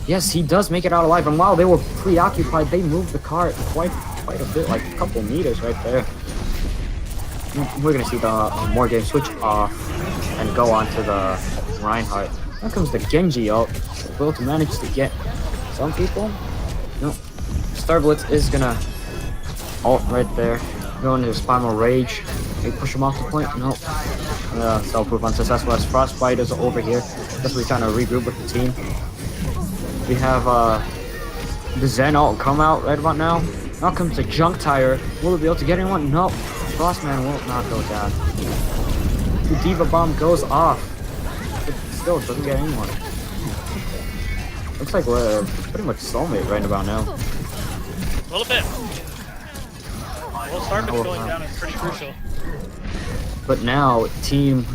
Yes, he does make it out alive, and while they were preoccupied, they moved the cart quite a bit, like a couple meters right there. We're gonna see the Morgan switch off and go on to the Reinhardt. Here comes the Genji ult. Will to manage to get some people? No. Starblitz is gonna ult right there. Go into Spinal Rage. They push him off the point. No. Self-proof unsuccessful as Frostbite is over here. Guess we're trying to regroup with the team. We have the Zen ult come out right about now. Now comes the Junk Tire. Will it be able to get anyone? No. Frostman will not go down. The Diva Bomb goes off. It still doesn't get anyone. Looks like we're pretty much soulmate right about now. A little bit. Well, Starbucks going down is pretty crucial. But now, Team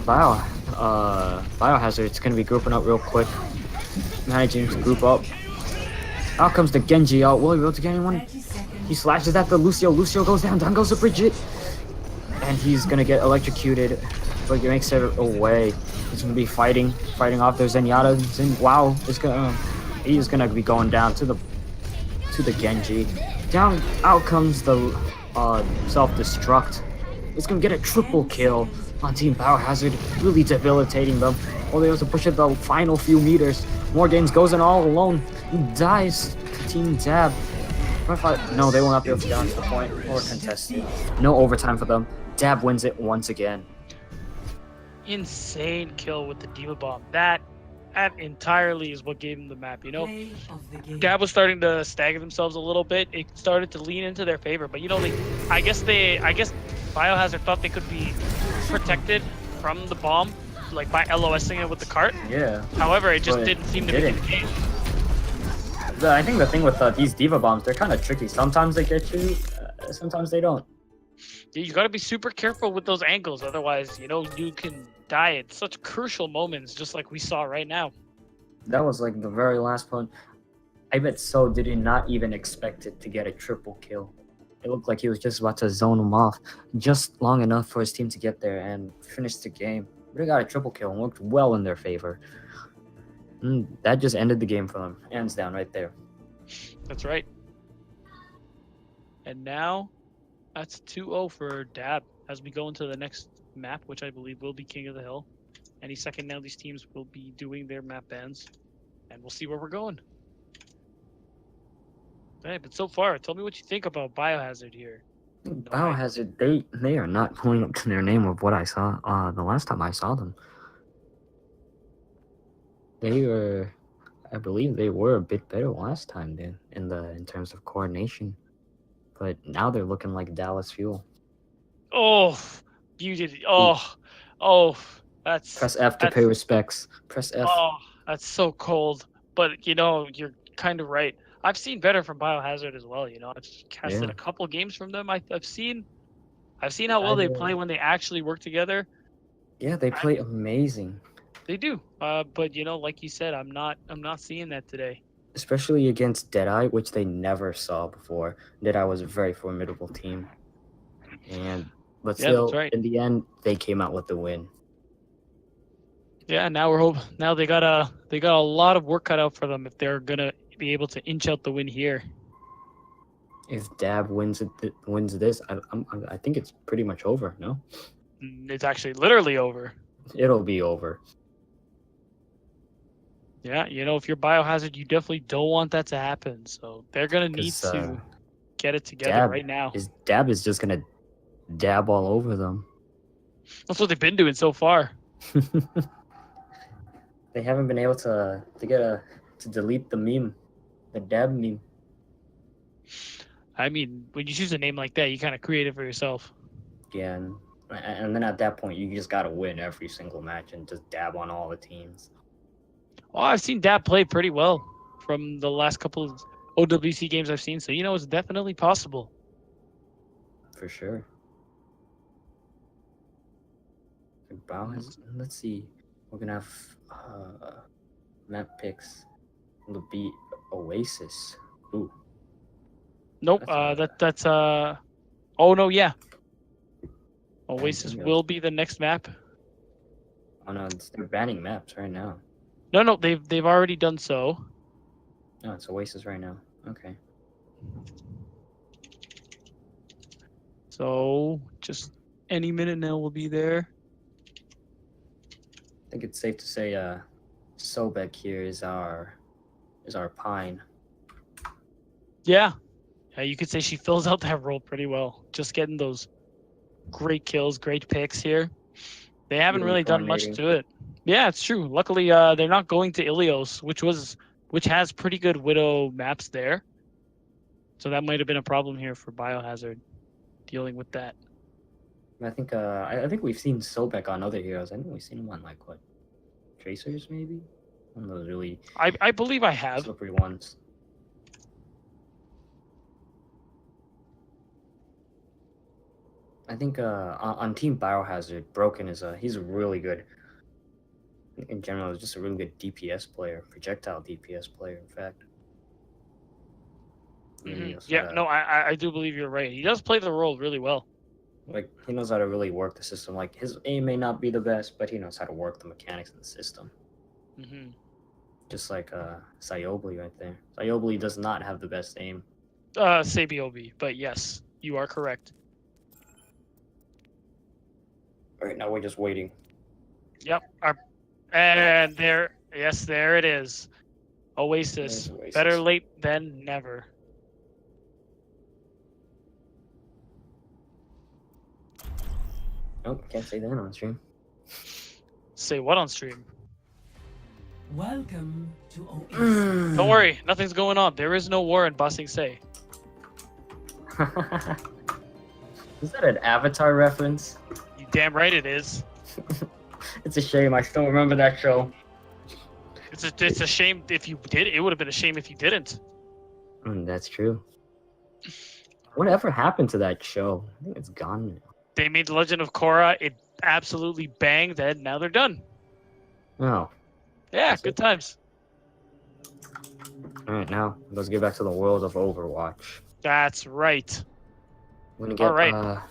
Biohazard's gonna be grouping up real quick. Managing to group up. Out comes the Genji out. Will he be able to get anyone? He slashes at the Lucio. Lucio goes down. Down goes the Bridget. And he's gonna get electrocuted. But he makes it away. He's gonna be fighting off their Zenyatta. Wow, he's gonna be going down to the Genji. Down out comes the self-destruct. It's gonna get a triple kill on Team Biohazard, really debilitating them. All they have to push it the final few meters. More games goes in all alone. He dies. Team Dab. No, they will not be able to get onto the point or contested. No overtime for them. Dab wins it once again. Insane kill with the Diva Bomb. That entirely is what gave him the map, you know? Dab was starting to stagger themselves a little bit. It started to lean into their favor, but you know, I guess Biohazard thought they could be protected from the bomb, like by LOSing it with the cart. Yeah. However, it just didn't seem to be the case. I think the thing with these Diva Bombs, they're kind of tricky. Sometimes they get you, sometimes they don't. You gotta be super careful with those angles, otherwise, you know, you can die at such crucial moments, just like we saw right now. That was like the very last point. I bet So did not even expect it to get a triple kill. It looked like he was just about to zone him off, just long enough for his team to get there and finish the game. But they got a triple kill and worked well in their favor. That just ended the game for them, hands down, right there. That's right. And now, that's 2-0 for Dab as we go into the next map, which I believe will be King of the Hill. Any second now, these teams will be doing their map bans, and we'll see where we're going. Hey, but so far, tell me what you think about Biohazard here. Biohazard, they are not pulling up to their name of what I saw the last time I saw them. I believe they were a bit better last time then in terms of coordination. But now they're looking like Dallas Fuel. Oh, you did. Oh, that's. Press F to pay respects. Press F. Oh, that's so cold. But you know, you're kind of right. I've seen better from Biohazard as well. You know, I've casted a couple games from them. I've seen how well they play when they actually work together. Yeah, they play amazing. They do. But you know, like you said, I'm not seeing that today. especially against Deadeye, which they never saw before. Deadeye was a very formidable team, but Yeah, that's still, right. in the end, they came out with the win. Yeah, now they got a lot of work cut out for them if they're gonna be able to inch out the win here. If Dab wins this, I think it's pretty much over. No, It's actually literally over. it'll be over. Yeah, if you're Biohazard, you definitely don't want that to happen. So they're gonna need 'Cause, to get it together right now. Dab is just gonna dab all over them. That's what they've been doing so far. They haven't been able to delete the meme, the Dab meme. I mean, when you choose a name like that, you kind of create it for yourself. Yeah, and then at that point, you just gotta win every single match and just dab on all the teams. Well, I've seen Dab play pretty well from the last couple of OWC games I've seen, so it's definitely possible. For sure. Let's see. We're gonna have map picks. It'll be Oasis. Ooh. Nope. That's Oh no, yeah. Oasis Bingo. will be the next map. Oh no, they're banning maps right now. No, they've already done so. No, it's Oasis right now. Okay. So just any minute now we'll be there. I think it's safe to say Sobek here is our Pine. Yeah. You could say she fills out that role pretty well. Just getting those great kills, great picks here. They haven't really done much to it. Yeah, it's true. Luckily, they're not going to Ilios, which has pretty good Widow maps there. So that might have been a problem here for Biohazard, dealing with that. I think we've seen Sobek on other heroes. I think we've seen him on Tracers maybe? One of those really I believe I have. slippery ones. I think on Team Biohazard, Broken he's a really good. In general, he's just a really good DPS player, projectile DPS player, in fact. Yeah, no, I do believe you're right. He does play the role really well. He knows how to really work the system. His aim may not be the best, but he knows how to work the mechanics in the system. Just like Sayobli right there. Sayobli does not have the best aim. Sabiobi, but yes, you are correct. All right, now we're just waiting. Yep. And there it is. Oasis. Oasis. Better late than never. Nope, can't say that on stream. Say what on stream? Welcome to Oasis. Don't worry, nothing's going on. There is no war in Ba Sing Se. Is that an Avatar reference? You damn right it is. It's a shame. I still remember that show. It's a shame if you did. It would have been a shame if you didn't. That's true. Whatever happened to that show? I think it's gone now. They made Legend of Korra. It absolutely banged, and now they're done. Oh. Yeah, That's good it. times. All right, now let's get back to the world of Overwatch. That's right. We're gonna get All right.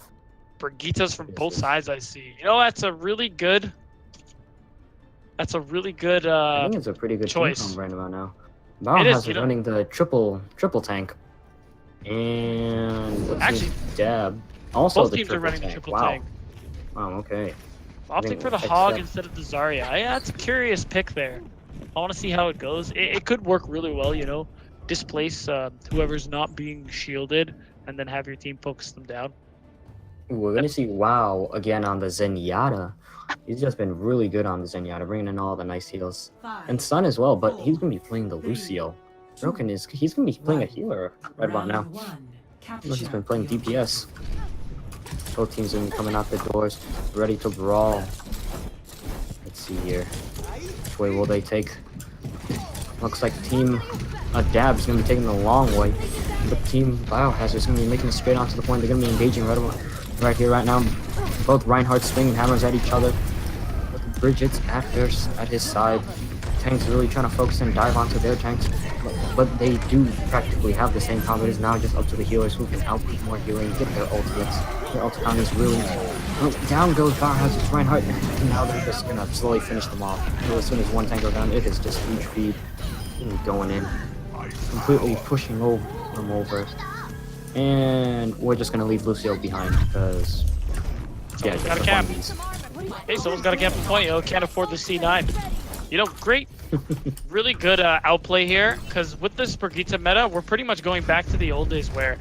Brigitta's from Yes, both yes. sides, I see. That's a really good. I think it's a pretty good choice. team comp right about now. It is, Biohazard running the triple tank, and Actually, Dab. Also, both the teams are running the tank. triple Wow. tank. Wow. Okay. Opting for the Except- Hog instead of the Zarya. Yeah, that's a curious pick there. I want to see how it goes. It could work really well, displace whoever's not being shielded, and then have your team focus them down. We're gonna see WoW again on the Zenyatta. He's just been really good on the Zenyatta, bringing in all the nice heals, and Sun as well. But he's gonna be playing the Lucio. Broken he's gonna be playing a healer right about now. He's been playing DPS. Both teams are coming out the doors, ready to brawl. Let's see here. Which way will they take? Looks like Team Dab's gonna be taking the long way. But Team Biohazard's gonna be making it straight onto the point. They're gonna be engaging right here, right now. Both Reinhardt swinging hammers at each other. With Bridget's at his side, tanks really trying to focus and dive onto their tanks. But they do practically have the same combo. It is now just up to the healers who can output more healing, get their ultimates. Their ultimate is really... down goes Biohazard's Reinhardt, and now they're just gonna slowly finish them off. So as soon as one tank goes down, it is just huge feed. Going in. Completely pushing them over. And we're just gonna leave Lucio behind, because... yeah, got a cap. Hey, someone's got to cap the point, yo. Can't afford the C9. You know, great, really good outplay here, because with this Brigitte meta, we're pretty much going back to the old days where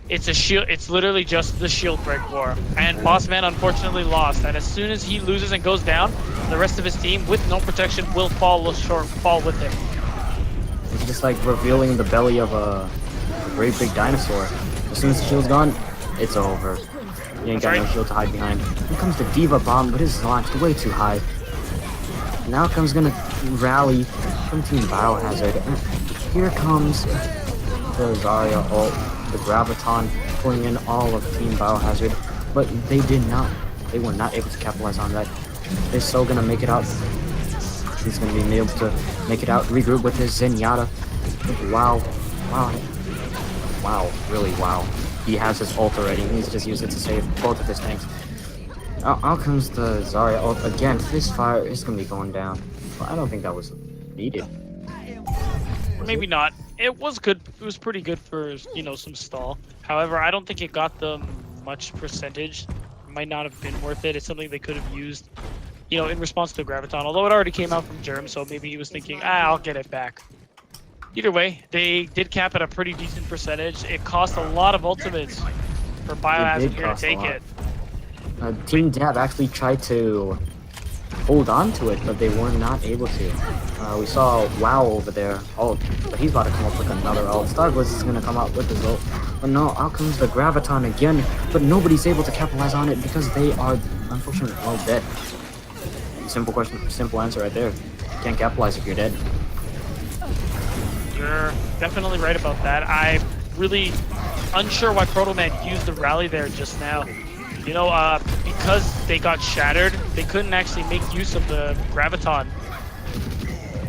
it's a shield, it's literally just the shield break war. And Bossman unfortunately lost, and as soon as he loses and goes down, the rest of his team with no protection will fall with him. It's just like revealing the belly of a great big dinosaur. As soon as the shield's gone, it's over. You ain't got no shield to hide behind. Here comes the Diva Bomb, but it's launched way too high. Now comes gonna rally from Team Biohazard. And here comes the Zarya ult, the Graviton pulling in all of Team Biohazard, but they were not able to capitalize on that. They're still gonna make it out. He's gonna be able to make it out, regroup with his Zenyatta. Wow, really wow. He has his ult already, he's just used it to save both of his tanks. Out comes the Zarya ult again. This fire is gonna be going down. Well, I don't think that was needed. Maybe not. It was good. It was pretty good for, you know, some stall. However, I don't think it got them much percentage. It might not have been worth it. It's something they could have used, you know, in response to Graviton. Although it already came out from Germ, so maybe he was thinking, I'll get it back. Either way, they did cap at a pretty decent percentage. It cost a lot of ultimates for Biohazard here to take it. Team Dab actually tried to hold on to it, but they were not able to. We saw WoW over there ult, but he's about to come up with another ult. Starblitz is going to come out with his ult. But no, out comes the Graviton again, but nobody's able to capitalize on it because they are unfortunately all dead. Simple question, simple answer right there. Can't capitalize if you're dead. You're definitely right about that. I'm really unsure why Proto Man used the rally there just now. You know, because they got shattered, they couldn't actually make use of the Graviton.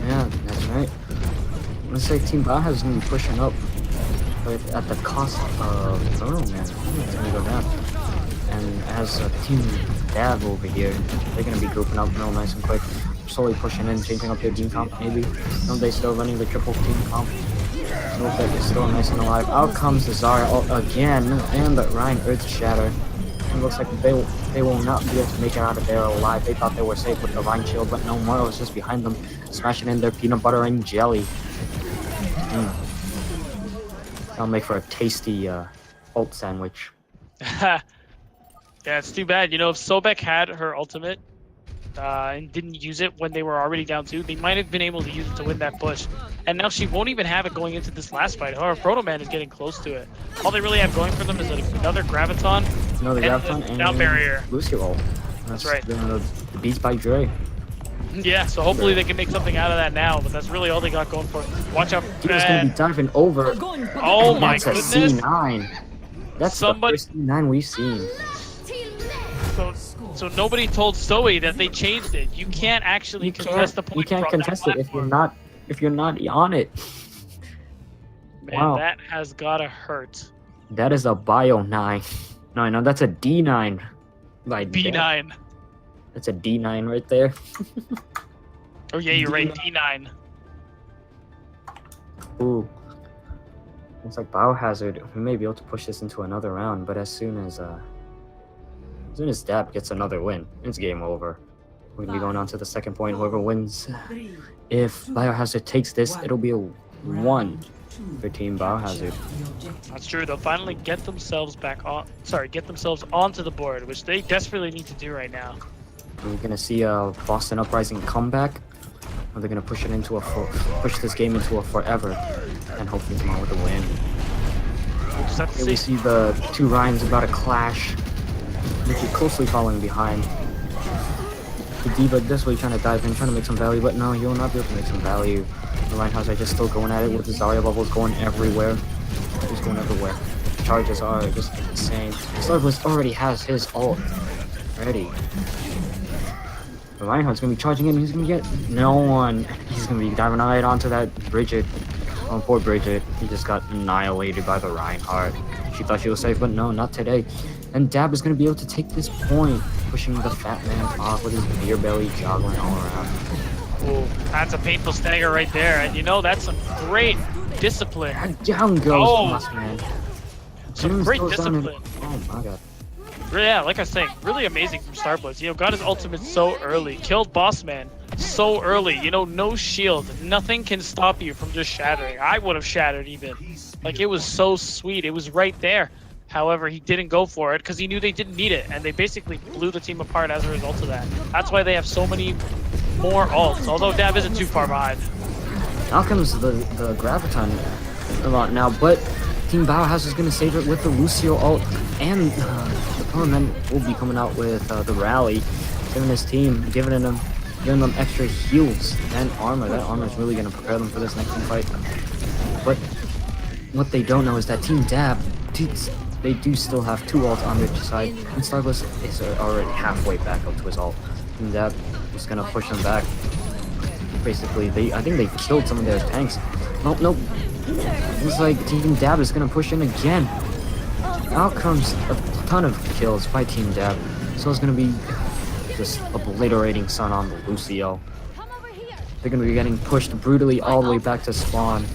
Yeah, that's right. Let's say Team Baja is going to be pushing up, but at the cost of Proto Man. It's going to go down. And as a Team Dab over here, they're going to be grouping up real nice and quick. Slowly pushing in, changing up their team comp maybe. No, they still running the triple team comp. Snowflake is still nice and alive. Out comes the Zarya ult again, and the Ryan Earth Shatter. It looks like they will not be able to make it out of there alive. They thought they were safe with the Vine Shield, but no, Moro is just behind them, smashing in their peanut butter and jelly. That'll make for a tasty ult sandwich. Yeah, it's too bad. You know, if Sobek had her ultimate and didn't use it when they were already down 2, they might have been able to use it to win that push. And now she won't even have it going into this last fight. However, Proto Man is getting close to it. All they really have going for them is another Graviton, and down barrier. Lucio ult. That's right. The beats by Dre. Yeah, so hopefully they can make something out of that now, but that's really all they got going for them. Watch out. He's gonna be diving over. Oh my That's goodness. a C9. That's the first C9 we've seen. So nobody told Zoe that they changed it. You can't actually contest the point. You can't from contest that it if you're not on it. Man, Wow. that has gotta hurt. That is a Bio 9. No, that's a D9. Like B9. That's a D9 right there. Oh yeah, you're right. D9. Ooh. Looks like Biohazard. We may be able to push this into another round, but as soon as Dab gets another win, it's game over. We're gonna be going on to the second point. Whoever wins, if Biohazard takes this, it'll be a 1 for Team Biohazard. That's true. They'll finally get themselves back on. Sorry, get themselves onto the board, which they desperately need to do right now. We're gonna see a Boston Uprising comeback. Or they're gonna push push this game into a forever, and hopefully come out with a win. We'll just have to Here we see. see the two Ryans about to clash. Nikki closely following behind. The Diva desperately trying to dive in, trying to make some value, but no, he will not be able to make some value. The Reinhardt are just still going at it with the Zarya bubbles going everywhere. Just going everywhere. Charges are just insane. Starblitz already has his ult ready. The Reinhardt's gonna be charging in, he's gonna get no one. He's gonna be diving right onto that Bridget. Oh, poor Bridget. He just got annihilated by the Reinhardt. She thought she was safe, but no, not today. And Dab is gonna be able to take this point, pushing the fat man off with his beer belly joggling all around. Ooh, that's a painful stagger right there. And you know, that's some great discipline. And down goes Oh. Boss Man. Some James great goes down and- discipline. oh my god. Yeah, like I was saying, really amazing from Starblitz. You know, got his ultimate so early, killed Boss Man so early. You know, no shield, nothing can stop you from just shattering. I would have shattered even. Like, it was so sweet. It was right there. However, he didn't go for it because he knew they didn't need it, and they basically blew the team apart as a result of that. That's why they have so many more ults, although Dab isn't too far behind. Now comes the Graviton a lot now, but Team Biohazard is going to save it with the Lucio ult, and the Permanent will be coming out with the Rally, giving his team, giving them extra heals and armor. That armor is really going to prepare them for this next team fight. But what they don't know is that Team Dab, they do still have 2 ults on their side, and Starblitz is already halfway back up to his ult. Team Dab is going to push them back. Basically, I think they killed some of their tanks. Nope. Looks like Team Dab is gonna push in again. Out comes a ton of kills by Team Dab. So it's gonna be just obliterating Sun on the Lucio. They're gonna be getting pushed brutally all the way back to spawn.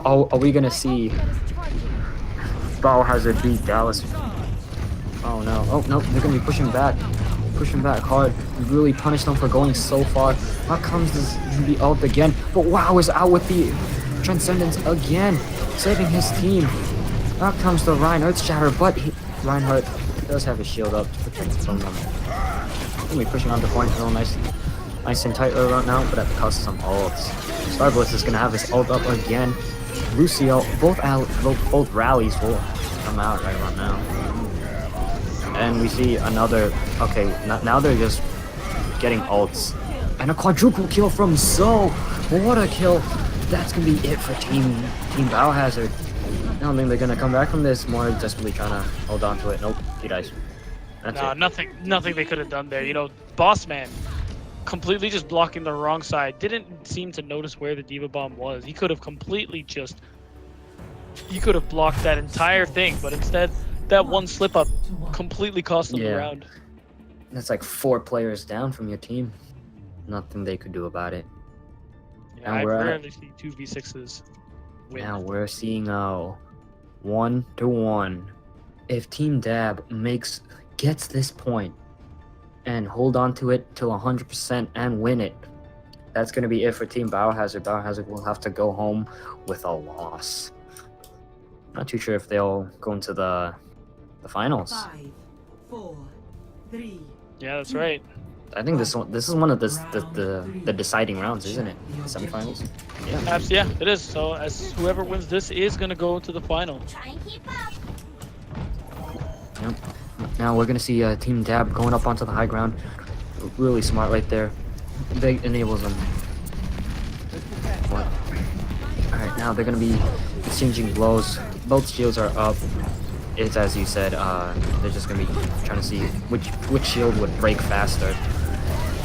Are we gonna see Biohazard beat Dallas? Oh no. Oh no, they're gonna be pushing back hard. Really punish them for going so far. Out comes the ult again, but WoW is out with the Transcendence again, saving his team. Out comes the Reinhardt shatter, but Reinhardt does have his shield up to protect from them. Gonna be pushing on the point real nice and tight right now, but at the cost of some ults. Starblitz is gonna have his ult up again. Lucio, both rallies will come out right now. And we see another, okay, now they're just getting ults. And a quadruple kill from Zoe. What a kill. That's gonna be it for Team Biohazard. I don't think they're gonna come back from this, more desperately trying to hold on to it. Nope, he dies. That's it. Nothing they could have done there. You know, Boss Man completely just blocking the wrong side. Didn't seem to notice where the Diva Bomb was. He could have completely blocked that entire thing, but instead, that one slip up completely cost them the round. That's like 4 players down from your team. Nothing they could do about it. Yeah, I rarely see 2v6s win. Now we're seeing 1-1. If Team Dab gets this point and hold on to it till 100% and win it, that's gonna be it for Team Biohazard. Biohazard will have to go home with a loss. Not too sure if they'll go into the finals. 5, 4, 3. Yeah, that's right. I think this is one of the deciding rounds, isn't it? Semifinals. Yeah. Perhaps, yeah, it is. So as whoever wins this is gonna go to the final. Yep. Now we're gonna see Team Dab going up onto the high ground. Really smart right there. They enables them. What? All right, now they're gonna be exchanging blows. Both shields are up. It's as you said. They're just gonna be trying to see which shield would break faster.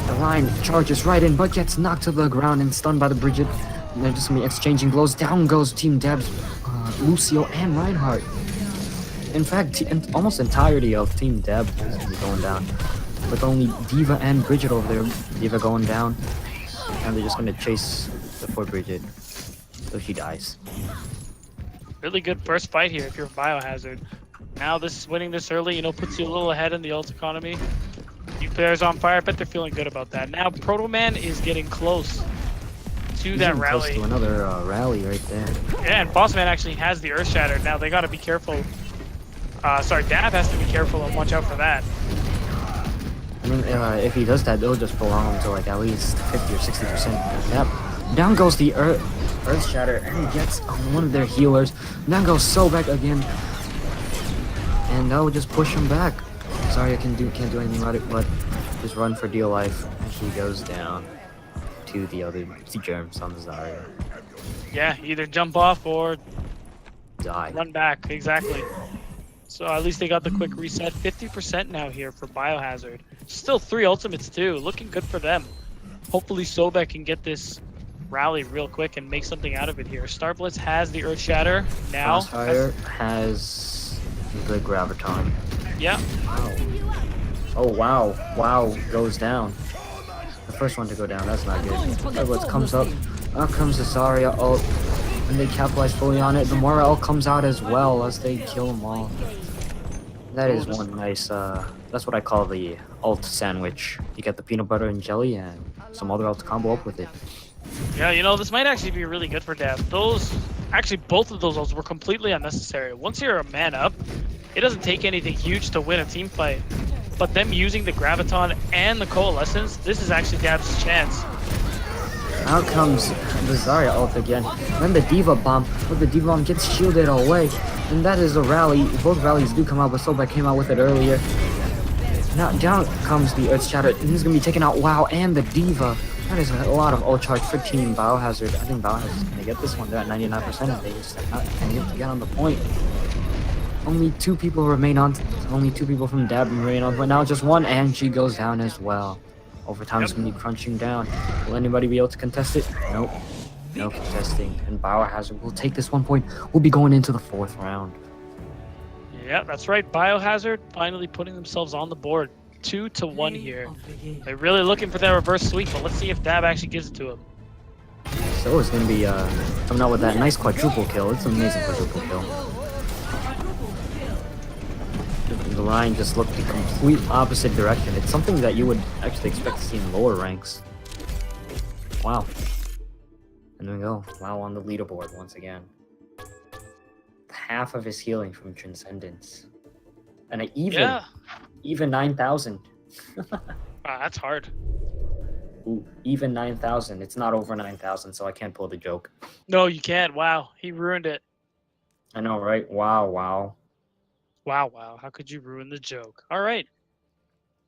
The line charges right in, but gets knocked to the ground and stunned by the Bridget. And they're just gonna be exchanging blows. Down goes Team Dab's Lucio and Reinhardt. In fact, almost entirety of Team Dab is gonna be going down, with only Diva and Bridget over there. Diva going down, and they're just gonna chase the poor Bridget, so she dies. Really good first fight here if you're Biohazard. Now winning this early, you know, puts you a little ahead in the ult economy. Few players on fire, I bet they're feeling good about that. Now Proto Man is getting close to He's that getting rally. Close to another rally right there. Yeah, and Boss Man actually has the Earth Shatter. Now they gotta be careful. Dab has to be careful and watch out for that. I mean, if he does that, it'll just prolong him to like at least 50 or 60%. Yep. Down goes the Earth Shatter, and he gets on one of their healers. Down goes so back again, and that will just push him back. Sorry, I can't do anything about it, but just run for dear life. And he goes down to the other germs on Zarya. Yeah, either jump off or Die. run back. Exactly. So at least they got the quick reset. 50% now here for Biohazard. Still 3 ultimates too. Looking good for them. Hopefully Sobek can get this rally real quick and make something out of it here. Starblitz has the Earth Shatter now. Crossfire has the Graviton. Yeah. Wow. Oh wow, wow goes down. The first one to go down, that's not good. Starblitz comes up, out comes the Zarya ult, and they capitalize fully on it. The Morel comes out as well as they kill them all. That is one nice, that's what I call the ult sandwich. You get the peanut butter and jelly and some other ult to combo up with it. Yeah, you know, this might actually be really good for Dab. Actually, both of those ults were completely unnecessary. Once you're a man up, it doesn't take anything huge to win a team fight. But them using the Graviton and the Coalescence, this is actually Dab's chance. Out comes the Zarya ult again. Then the Diva Bomb, but the Diva Bomb gets shielded away. And that is a rally. Both rallies do come out, but Sobek came out with it earlier. Now down comes the Earth Shatter, and he's gonna be taking out WoW and the Diva. That is a lot of ult charge for Team Biohazard. I think Biohazard is gonna get this one. They're at 99%, and they just not able to get on the point. Only two people remain on. Only two people from Dab remain on. But now just one, and she goes down as well. Overtime is gonna be crunching down. Will anybody be able to contest it? Nope. No contesting. And Biohazard will take this 1 point. We'll be going into the 4th round. Yeah, that's right. Biohazard finally putting themselves on the board. 2-1 here. They're really looking for that reverse sweep, but let's see if Dab actually gives it to him. So it's gonna be coming out with that nice quadruple kill. It's an amazing quadruple kill. The line just looked the complete opposite direction. It's something that you would actually expect to see in lower ranks. Wow. And there we go. WoW on the leaderboard once again. Half of his healing from Transcendence. And an even 9,000. That's hard. Ooh, even 9,000. It's not over 9,000, so I can't pull the joke. No, you can't. Wow, he ruined it. I know, right? Wow, wow. Wow. How could you ruin the joke? All right.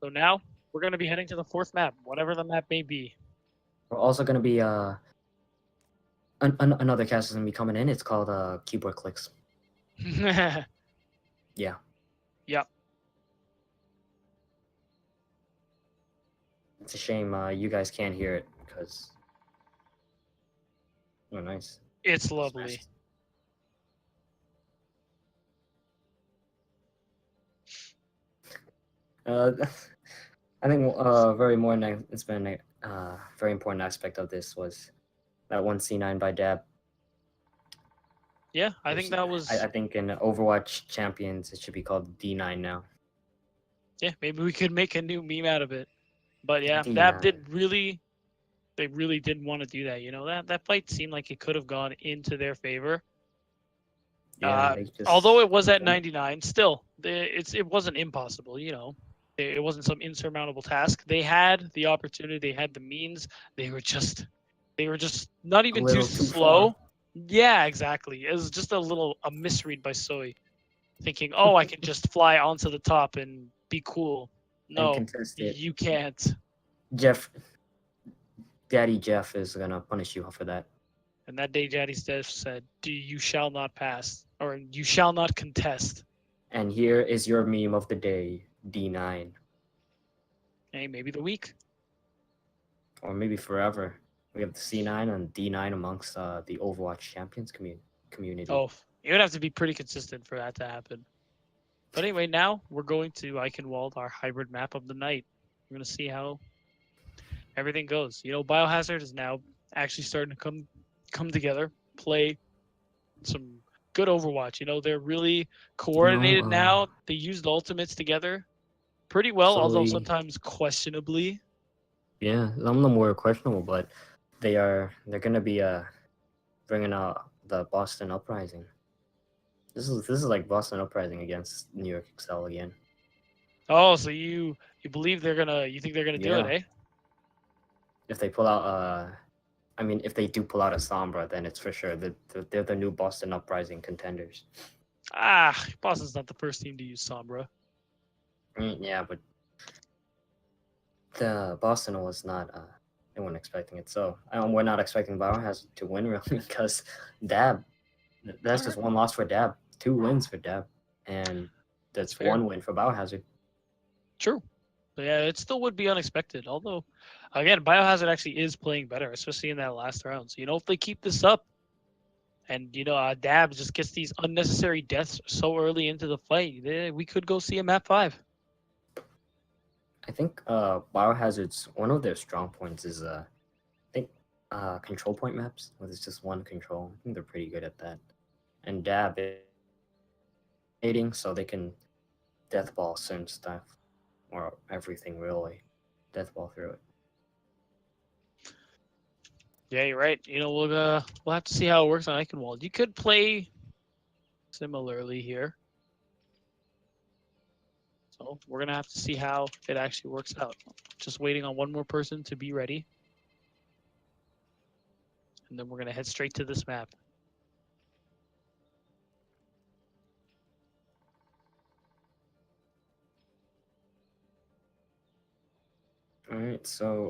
So now we're going to be heading to the 4th map, whatever the map may be. We're also going to be, another cast is going to be coming in. It's called, Keyboard Clicks. Yeah. Yep. It's a shame, you guys can't hear it, because... Oh, nice. It's lovely. I think it's been a very important aspect of this was that one C9 by Dab. Yeah, I think that was... I think in Overwatch Champions, it should be called D9 now. Yeah, maybe we could make a new meme out of it. But yeah, D9. Dab did really... They really didn't want to do that, you know? That fight seemed like it could have gone into their favor. Yeah, although it was at 99, still, it wasn't impossible, you know? It wasn't some insurmountable task. They had the opportunity, they had the means. They were just not even too slow. Yeah, exactly. It was just a misread by Soy, thinking, "Oh, I can just fly onto the top and be cool." No, you can't. Daddy Jeff is gonna punish you for that. And that day, Daddy Jeff said, "You shall not pass, or you shall not contest." And here is your meme of the day, D9. Hey, maybe the week. Or maybe forever. We have the C9 and D9 amongst the Overwatch Champions community. Oh, it would have to be pretty consistent for that to happen. But anyway, now we're going to Eichenwald, our hybrid map of the night. We're going to see how everything goes. You know, Biohazard is now actually starting to come together, play some good Overwatch. You know, they're really coordinated now. They use the ultimates together pretty well, although sometimes questionably. Yeah, some of them were questionable, but they're gonna be bringing out the Boston Uprising. This is like Boston Uprising against New York Excel again. Oh, so you believe you think they're gonna do it, eh? If they pull out I mean, if they do pull out a Sombra, then it's for sure they're the new Boston Uprising contenders. Boston's not the first team to use Sombra. Yeah, but the Boston was not. They weren't expecting it, so we're not expecting Biohazard to win really because Dab. That's just one loss for Dab, 2 wins for Dab, and that's one win for Biohazard. True. So yeah, it still would be unexpected. Although, again, Biohazard actually is playing better, especially in that last round. So if they keep this up, and Dab just gets these unnecessary deaths so early into the fight, we could go see a map 5. I think Biohazard's one of their strong points is I think control point maps where there's just one control. I think they're pretty good at that. And Dab so they can deathball certain stuff or everything really. Deathball through it. Yeah, you're right. We'll have to see how it works on Eichenwald. You could play similarly here. So we're gonna have to see how it actually works out. Just waiting on one more person to be ready. And then we're gonna head straight to this map. Alright, so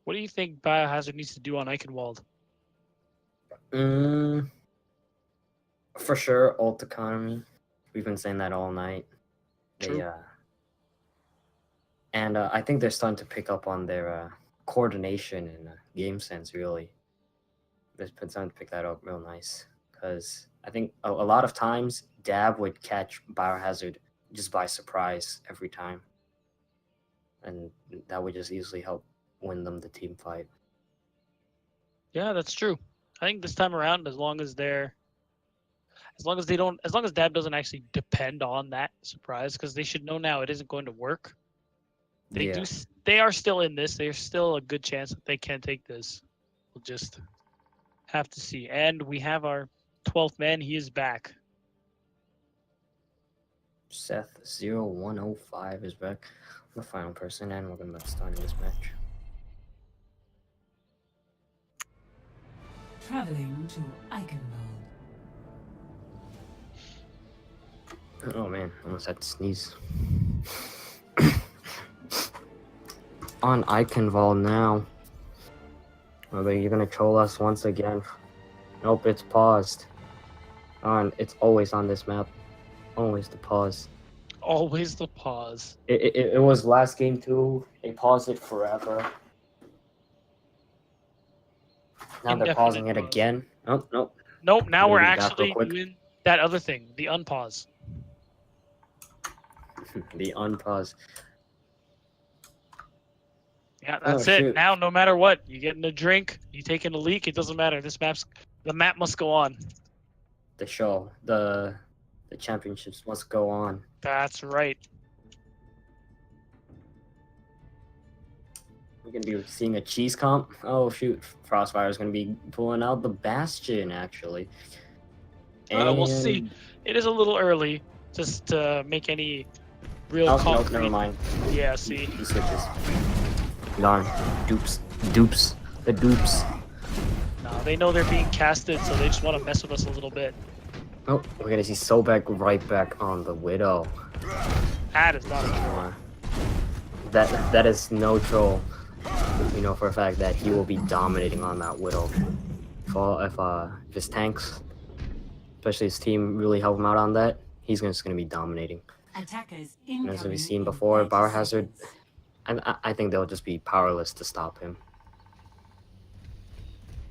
What do you think Biohazard needs to do on Eichenwald? for sure ult economy. We've been saying that all night. True. And I think they're starting to pick up on their coordination and game sense, really. They're starting to pick that up real nice. Because I think a lot of times, Dab would catch Biohazard just by surprise every time. And that would just easily help win them the team fight. Yeah, that's true. I think this time around, as long as Dab doesn't actually depend on that surprise, because they should know now it isn't going to work. They are still in this. There's still a good chance that they can take this. We'll just have to see. And we have our 12th man. He is back. Seth 0105 is back. The final person, and we're going to be starting this match. Traveling to Eichenwald. Oh man, almost had to sneeze. On Eichenwald now. Oh, but you're gonna troll us once again. Nope, it's paused. It's always on this map. Always the pause. Always the pause. It was last game too. They paused it forever. Now they're pausing it pause. again. Nope. Nope, now we're Gonna be back actually real quick. doing that other thing, the unpause. The unpause. Yeah, that's Oh, it. shoot. Now, no matter what, you getting a drink, you taking a leak, it doesn't matter. The map must go on. The show, the championships must go on. That's right. We're gonna be seeing a cheese comp. Oh shoot, Frostfire is gonna be pulling out the Bastion actually. We'll see. It is a little early just to make any real Oh, concrete. nope, never mind. Yeah, see. He switches. Darn, dupes, the dupes. No, they know they're being casted, so they just want to mess with us a little bit. Oh, we're gonna see Sobek right back on the Widow. That is not a troll. That is no troll. We know for a fact that he will be dominating on that Widow. If his tanks, especially his team, really help him out on that, he's just gonna be dominating. Attackers And as we've seen in before, 30 Biohazard, seconds. I think they'll just be powerless to stop him.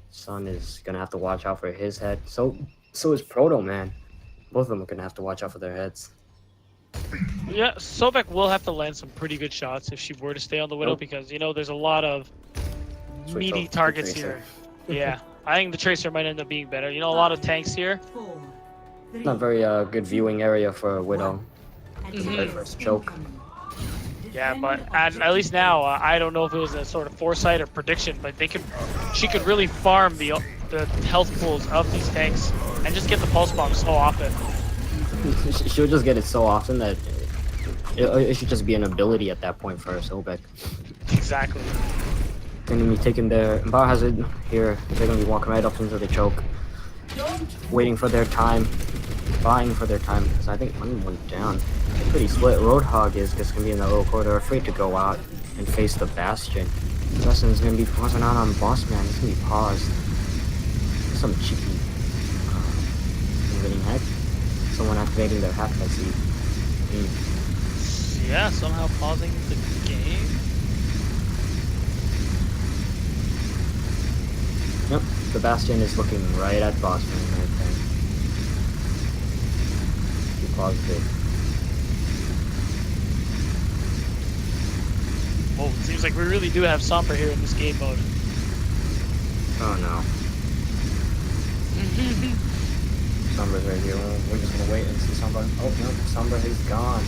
Sun is gonna have to watch out for his head. So is Proto, man. Both of them are gonna have to watch out for their heads. Yeah, Sobek will have to land some pretty good shots if she were to stay on the Widow, Nope. because there's a lot of Switch meaty over to targets Tracer. here. Yeah, I think the Tracer might end up being better. A lot of tanks here. 4, 3, Not very good viewing area for a Widow. Mhm. Very first choke. Yeah, but at least now, I don't know if it was a sort of foresight or prediction, but she could really farm the health pools of these tanks and just get the pulse bomb so often. She'll just get it so often that it should just be an ability at that point for Sobek. Exactly. Gonna be taking their Biohazard here. They're gonna be walking right up into the choke, waiting for their time, buying for their time. Because I think one went down. Pretty split. Roadhog is just gonna be in the low corridor, afraid to go out and face the Bastion. Justin's gonna be pausing out on Boss Man. He's gonna be paused. Some cheeky getting hacked. Someone activating their hack, I see. yeah, somehow pausing the game. Yep, the Bastion is looking right at Bosman, I think. He paused it. Oh, it seems like we really do have Sombra here in this game mode. Oh no. Sombra's right here. We're just gonna wait and see Sombra. Oh no, Sombra is gone.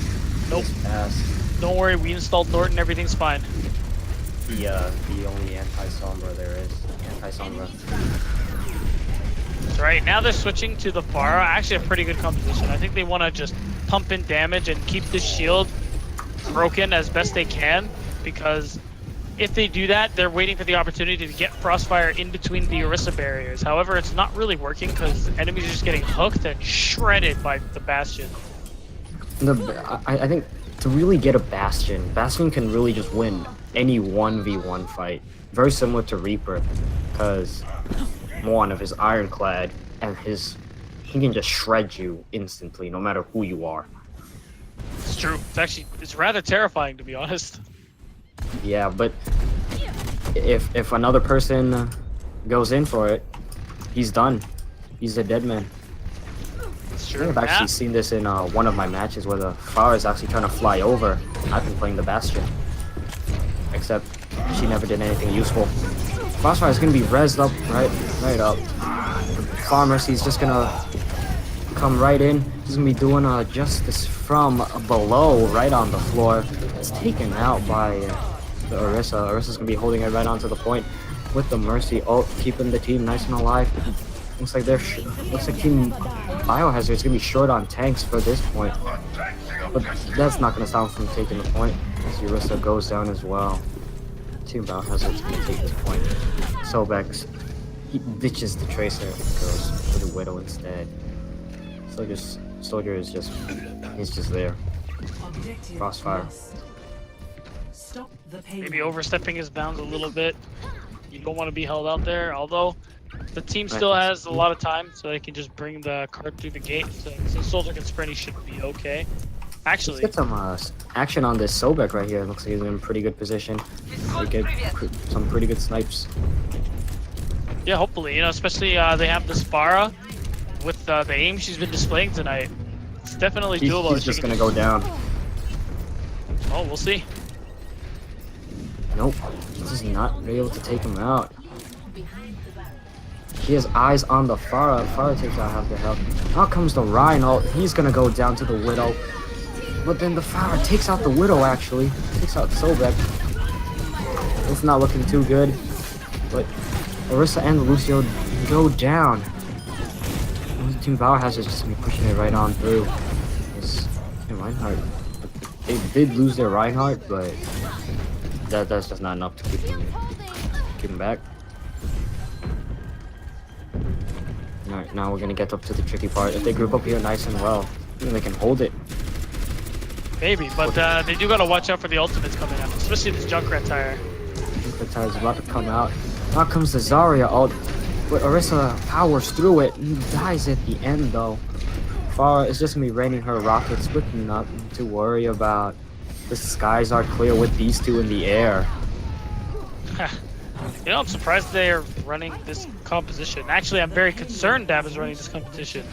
Nope. He's passed. Don't worry, we installed Norton, everything's fine. The only anti-Sombra there is. Anti-Sombra. That's right, now they're switching to the Pharah. Actually a pretty good composition. I think they want to just pump in damage and keep the shield broken as best they can, because if they do that, they're waiting for the opportunity to get Frostfire in between the Orisa barriers. However, it's not really working because enemies are just getting hooked and shredded by the Bastion. I think to really get a Bastion, Bastion can really just win any 1v1 fight. Very similar to Reaper, because one of his ironclad and he can just shred you instantly, no matter who you are. It's true. It's rather terrifying, to be honest. Yeah, but if another person goes in for it, he's done. He's a dead man. It's I true. think I've actually seen this in one of my matches where the Pharah is actually trying to fly over. I've been playing the Bastion, except she never did anything useful. Frostfire is gonna be rezzed up right up. Farm Mercy's just gonna come right in. He's gonna be doing justice from below, right on the floor. It's taken out by the Orisa. Orisa's gonna be holding it right onto the point with the Mercy ult, keeping the team nice and alive. Looks like Team Biohazard is gonna be short on tanks for this point, but that's not gonna stop him from taking the point as Orisa goes down as well. Team Biohazard is gonna take this point. Sobek, he ditches the Tracer and goes for the Widow instead. Soldier is just there. Objective Crossfire. lost. Stop the payload. Maybe overstepping his bounds a little bit. You don't want to be held out there, although the team still has a lot of time, so they can just bring the cart through the gate. So Soldier can sprint, he should be okay. Actually, Let's get some action on this Sobek right here. Looks like he's in pretty good position. They get some pretty good snipes. yeah, hopefully, especially they have the Spara with the aim she's been displaying tonight. It's definitely doable. He's just gonna go down. Oh, we'll see. Nope, he's just not able to take him out. He has eyes on the Pharah. Pharah takes out half the health. Out comes the Rhino. He's gonna go down to the Widow. But then the Pharah takes out the Widow, actually. Takes out Sobek. It's not looking too good. But Orisa and Lucio go down. Team Biohazard is just gonna be pushing it right on through. Reinhardt. They did lose their Reinhardt, but that's just not enough to keep him back. Alright, now we're gonna get up to the tricky part. If they group up here nice and well, then they can hold it. Maybe, but they do gotta watch out for the ultimates coming out, especially this Junkrat tire. Junkrat is about to come out. Out comes the Zarya ult, but Orisa powers through it and dies at the end though. Pharah is just gonna be raining her rockets with nothing to worry about. The skies are clear with these two in the air. I'm surprised they're running this composition. Actually, I'm very concerned Dab is running this competition.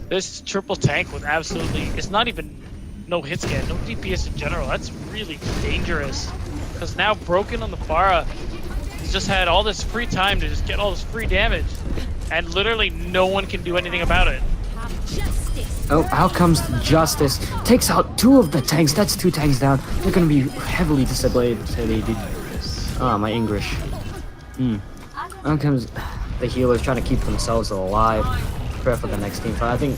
This triple tank with absolutely, it's not even no hit scan, no DPS in general. That's really dangerous. Because now Broken on the Pharah, he's just had all this free time to just get all this free damage. And literally no one can do anything about it. Oh, out comes Justice. Takes out two of the tanks. That's two tanks down. They're gonna be heavily disabled. Ah, my English. Out comes the healers trying to keep themselves alive. Prepare for the next team fight. I think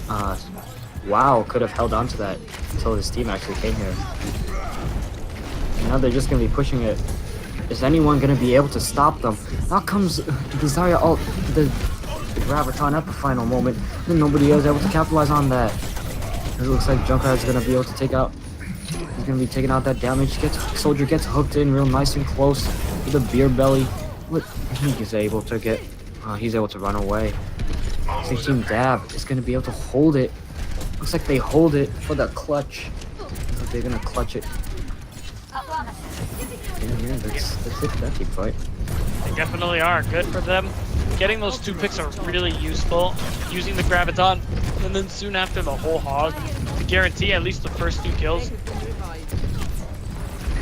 WoW could have held on to that until this team actually came here. Now they're just gonna be pushing it. Is anyone gonna be able to stop them? Out comes the Zarya ult. The Graviton at the final moment, and nobody else able to capitalize on that. It looks like Junkrat's gonna be able to take out. He's gonna be taking out that damage. Soldier gets hooked in real nice and close with a beer belly. But he's able to get. He's able to run away. So Team Dab is gonna be able to hold it. Looks like they hold it for the clutch. They're gonna clutch it. Yeah, that's it for that team fight. They definitely are. Good for them. Getting those 2 picks are really useful. Using the Graviton, and then soon after the whole hog to guarantee at least the first 2 kills.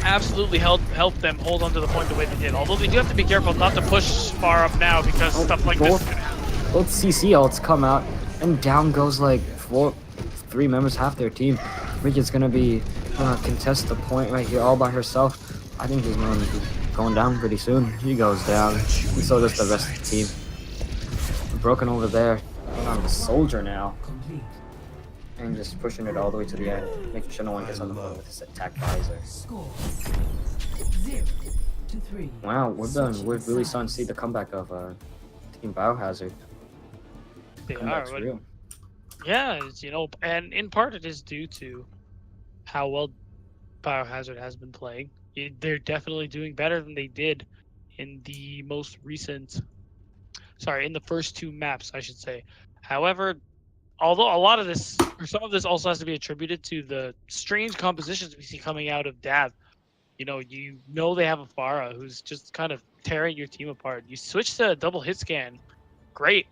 Absolutely help them hold on to the point the way they did. Although they do have to be careful not to push far up now because stuff like this. Both CC ults come out, and down goes like 3 members, half their team. Bridget's gonna be contest the point right here all by herself. I think he's going to be going down pretty soon. He goes down, and so does the rest of the team. Broken over there on the soldier now, Complete. and just pushing it all the way to the end, making sure no one gets on the phone with his attack visor. Score 0-3. Wow, we're really starting to see the comeback of Team Biohazard. They are. Comeback's But real. yeah, it's, you know, and in part it is due to how well Biohazard has been playing. They're definitely doing better than they did in the most recent. Sorry, in the first 2 maps, I should say. However, although a lot of this, or some of this, also has to be attributed to the strange compositions we see coming out of Dav. You know they have a Pharah who's just kind of tearing your team apart. You switch to a double hit scan, great.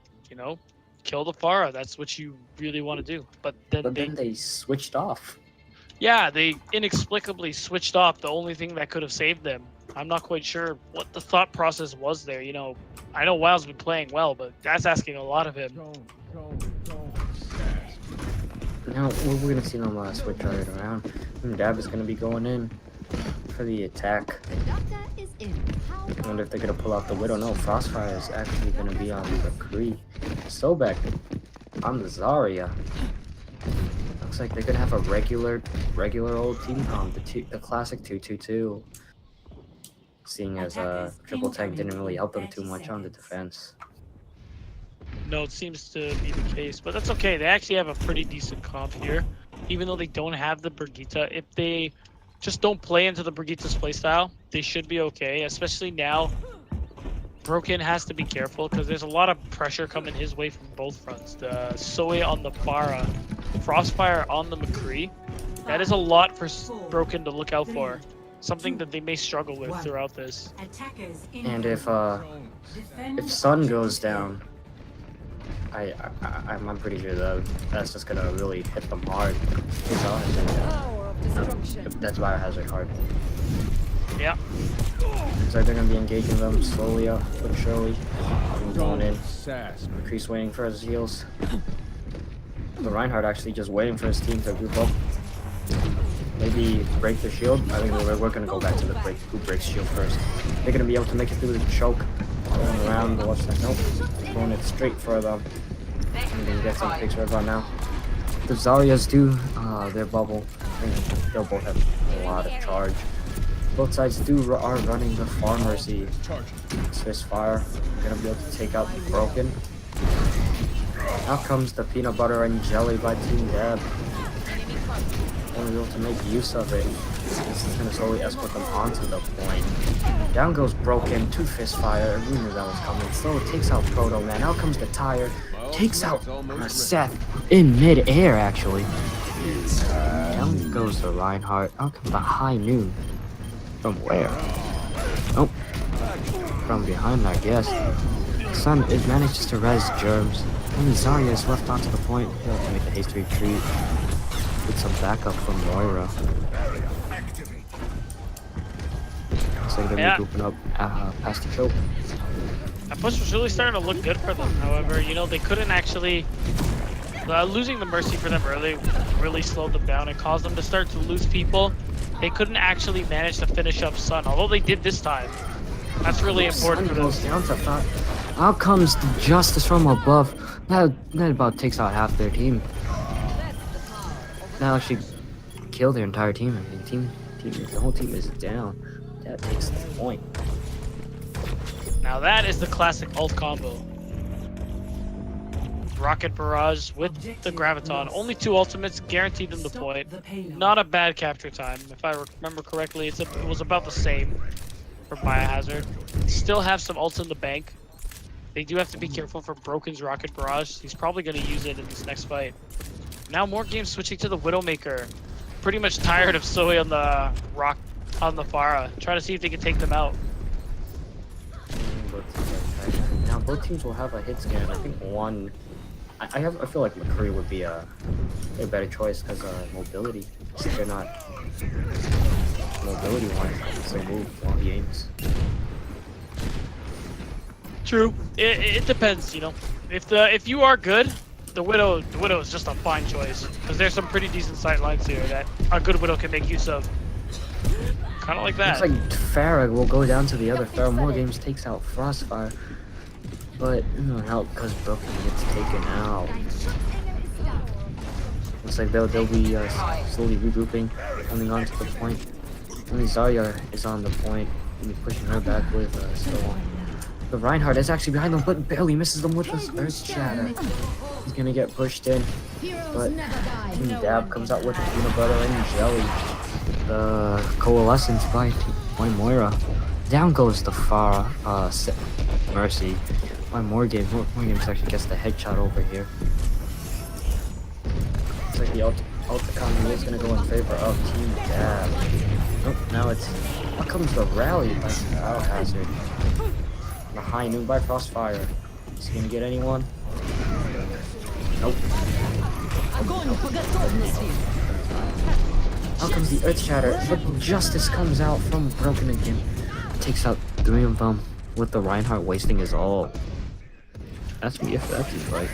Kill the Pharah. That's what you really want to do. But then they switched off. yeah, they inexplicably switched off the only thing that could have saved them. I'm not quite sure what the thought process was there. I know Wild's been playing well, but that's asking a lot of him. Now we're gonna see them switch right around. And Dab is gonna be going in for the attack. The doctor is in. How I wonder if they're gonna pull out the Widow. No, Frostfire is actually gonna be on the Kree. Sobek on the Zarya. Looks like they're gonna have a regular old team, the classic 2-2-2. Seeing as triple tank didn't really help them too much on the defense. No, it seems to be the case, but that's okay. They actually have a pretty decent comp here, even though they don't have the Brigitte. If they just don't play into the Brigitte's playstyle, they should be okay. Especially now, Broken has to be careful because there's a lot of pressure coming his way from both fronts. The Soe on the Pharah, Frostfire on the McCree. That is a lot for Broken to look out for. Something that they may struggle with throughout this. And if Sun goes down, I'm pretty sure that's just gonna really hit them hard. That's Biohazard hard. Yeah. So they're gonna be engaging them slowly up, but surely. Going in. McCree's waiting for his heals. The Reinhardt actually just waiting for his team to group up. Maybe break the shield. I think we're gonna go back to the who breaks shield first. They're gonna be able to make it through the choke. Going around the left side. Nope. Going it straight for them. I'm gonna get some picks right about now. The Zaryas do their bubble. I think they'll both have a lot of charge. Both sides are running the Far Mercy. Swiss Fire. Gonna be able to take out the Broken. Now comes the peanut butter and jelly by Team Deb. Gonna be able to make use of it. This is gonna slowly escort them onto the point. Down goes Broken, 2 Fist Fire. We knew that was coming. So it takes out Proto Man. Out comes the Tire. Takes out Seth in mid-air actually. Down goes the Reinhardt. Out comes the High Noon. From where? Oh, from behind, I guess. Sun, it manages to res Germs. Only Zarya is left onto the point. He'll have to make a hasty retreat. With some backup from Moira. Looks like they're grouping up past the choke. That push was really starting to look good for them. However, they couldn't actually. Losing the Mercy for them early really slowed them down and caused them to start to lose people. They couldn't actually manage to finish up Sun, although they did this time. That's really important for them. Out comes the Justice from above. That about takes out half their team. That actually killed their entire team. I mean, the whole team is down. That takes the point. Now that is the classic ult combo. Rocket Barrage with the Graviton. Only 2 ultimates guaranteed them the point. Not a bad capture time. If I remember correctly, it was about the same for Biohazard. Still have some ults in the bank. They do have to be careful for Broken's Rocket Barrage. He's probably going to use it in this next fight. Now more games switching to the Widowmaker. Pretty much tired of Soe on the on the Pharah. Try to see if they can take them out. Both teams are tight. Now both teams will have a hit scan. I think one. I feel like McCurry would be a better choice because mobility. Since they're not mobility wise, it's a move while he aims. True. It depends, you know. If you are good, the Widow is just a fine choice because there's some pretty decent sight lines here that a good Widow can make use of. Kind of like that. Looks like Farah will go down to the other. Farah more games takes out Frostfire, but it won't help because Broken gets taken out. Looks like they'll be slowly regrouping, coming on to the point. Only Zarya is on the point, and he's pushing her back with Stone. The Reinhardt is actually behind them, but barely misses them with this Earth Shatter. He's gonna get pushed in, but Dab comes out with the peanut butter and jelly. The Coalescence by Moira. Down goes the Pharah, Mercy. Why Morgan actually gets the headshot over here. Looks like the ult economy is gonna go in favor of Team Dab. Nope, now it's. How comes the rally by Biohazard? The high noon by Frostfire. Is he gonna get anyone? Nope. Out comes the Earth Shatter, but Justice comes out from Broken again. Takes out 3 of them with the Reinhardt wasting his ult. That's me if that's his right.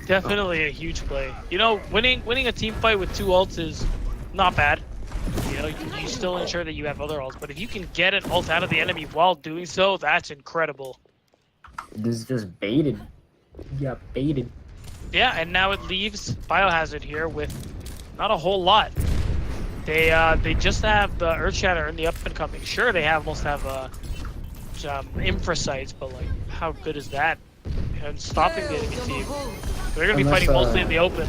Definitely a huge play. You know, winning a team fight with 2 ults is not bad. You know, you still ensure that you have other ults, but if you can get an ult out of the enemy while doing so, that's incredible. This is just baited. Yeah, baited. Yeah, and now it leaves Biohazard here with not a whole lot. They just have the Earth Shatter in the up and coming. Sure, they almost have infra sights, but like, how good is that? And stopping the enemy team. They're gonna be fighting mostly in the open.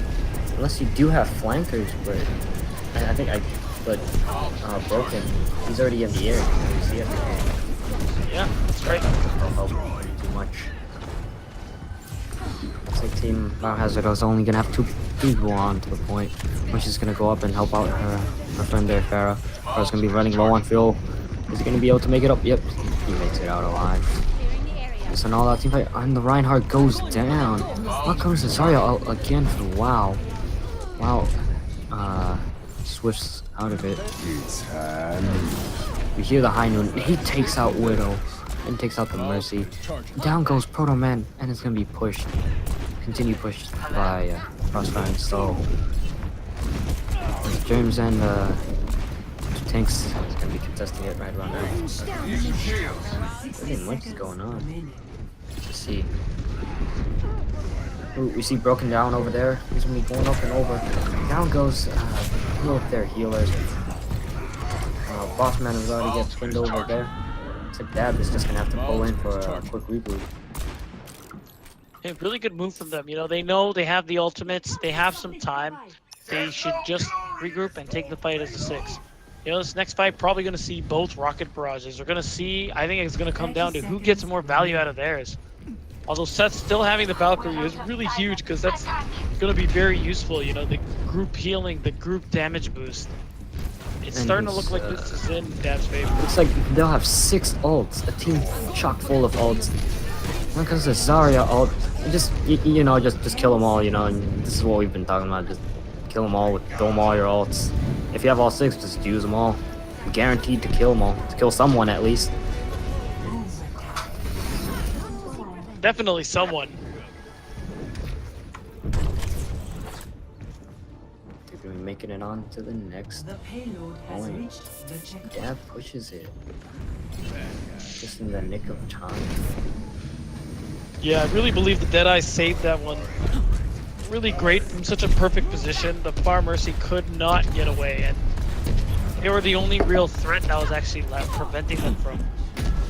Unless you do have flankers, but I think Broken. He's already in the air. You see it? Yeah, that's right. Don't help too much. Looks like Team Biohazard is only gonna have 2 people on to the point, which is gonna go up and help out her friend there, Farah. Farah's gonna be running low on fuel. Is he gonna be able to make it up? Yep, he makes it out alive. It's an all-out team fight, and the Reinhardt goes down. What comes to Zarya out again for wow. Swifts out of it. We hear the high noon. He takes out Widow and takes out the Mercy. Down goes Proto Man, and it's gonna be pushed. Continue pushed by Crossfire and Stall. James and Tanks is gonna be contesting it right around now. What is going on? Let's see. Ooh, we see Broken down over there. He's gonna be going up and over. Down goes two of their healers. Bossman is already getting pinned over there. Looks like Dab is just gonna have to pull in for a quick reboot. Hey, really good move from them. You know they have the ultimates. They have some time. They should just regroup and take the fight as a 6. You know, this next fight probably going to see both rocket barrages. We're going to see, I think it's going to come down to who gets more value out of theirs. Although Seth still having the Valkyrie is really huge because that's going to be very useful. You know, the group healing, the group damage boost. It's starting to look like this is in Dab's favor. Looks like they'll have 6 ults, a team chock full of ults. When it comes to Zarya ult, just kill them all, you know, and this is what we've been talking about, just kill them all, throw them all your ults. If you have all 6, just use them all. You're guaranteed to kill them all, to kill someone at least. Definitely someone. They're making it on to the next The payload has point. reached the checkpoint. Dab pushes it. Just in the nick of time. Yeah, I really believe the Deadeye saved that one. Really great from such a perfect position. The Far Mercy could not get away, and they were the only real threat that was actually left, preventing them from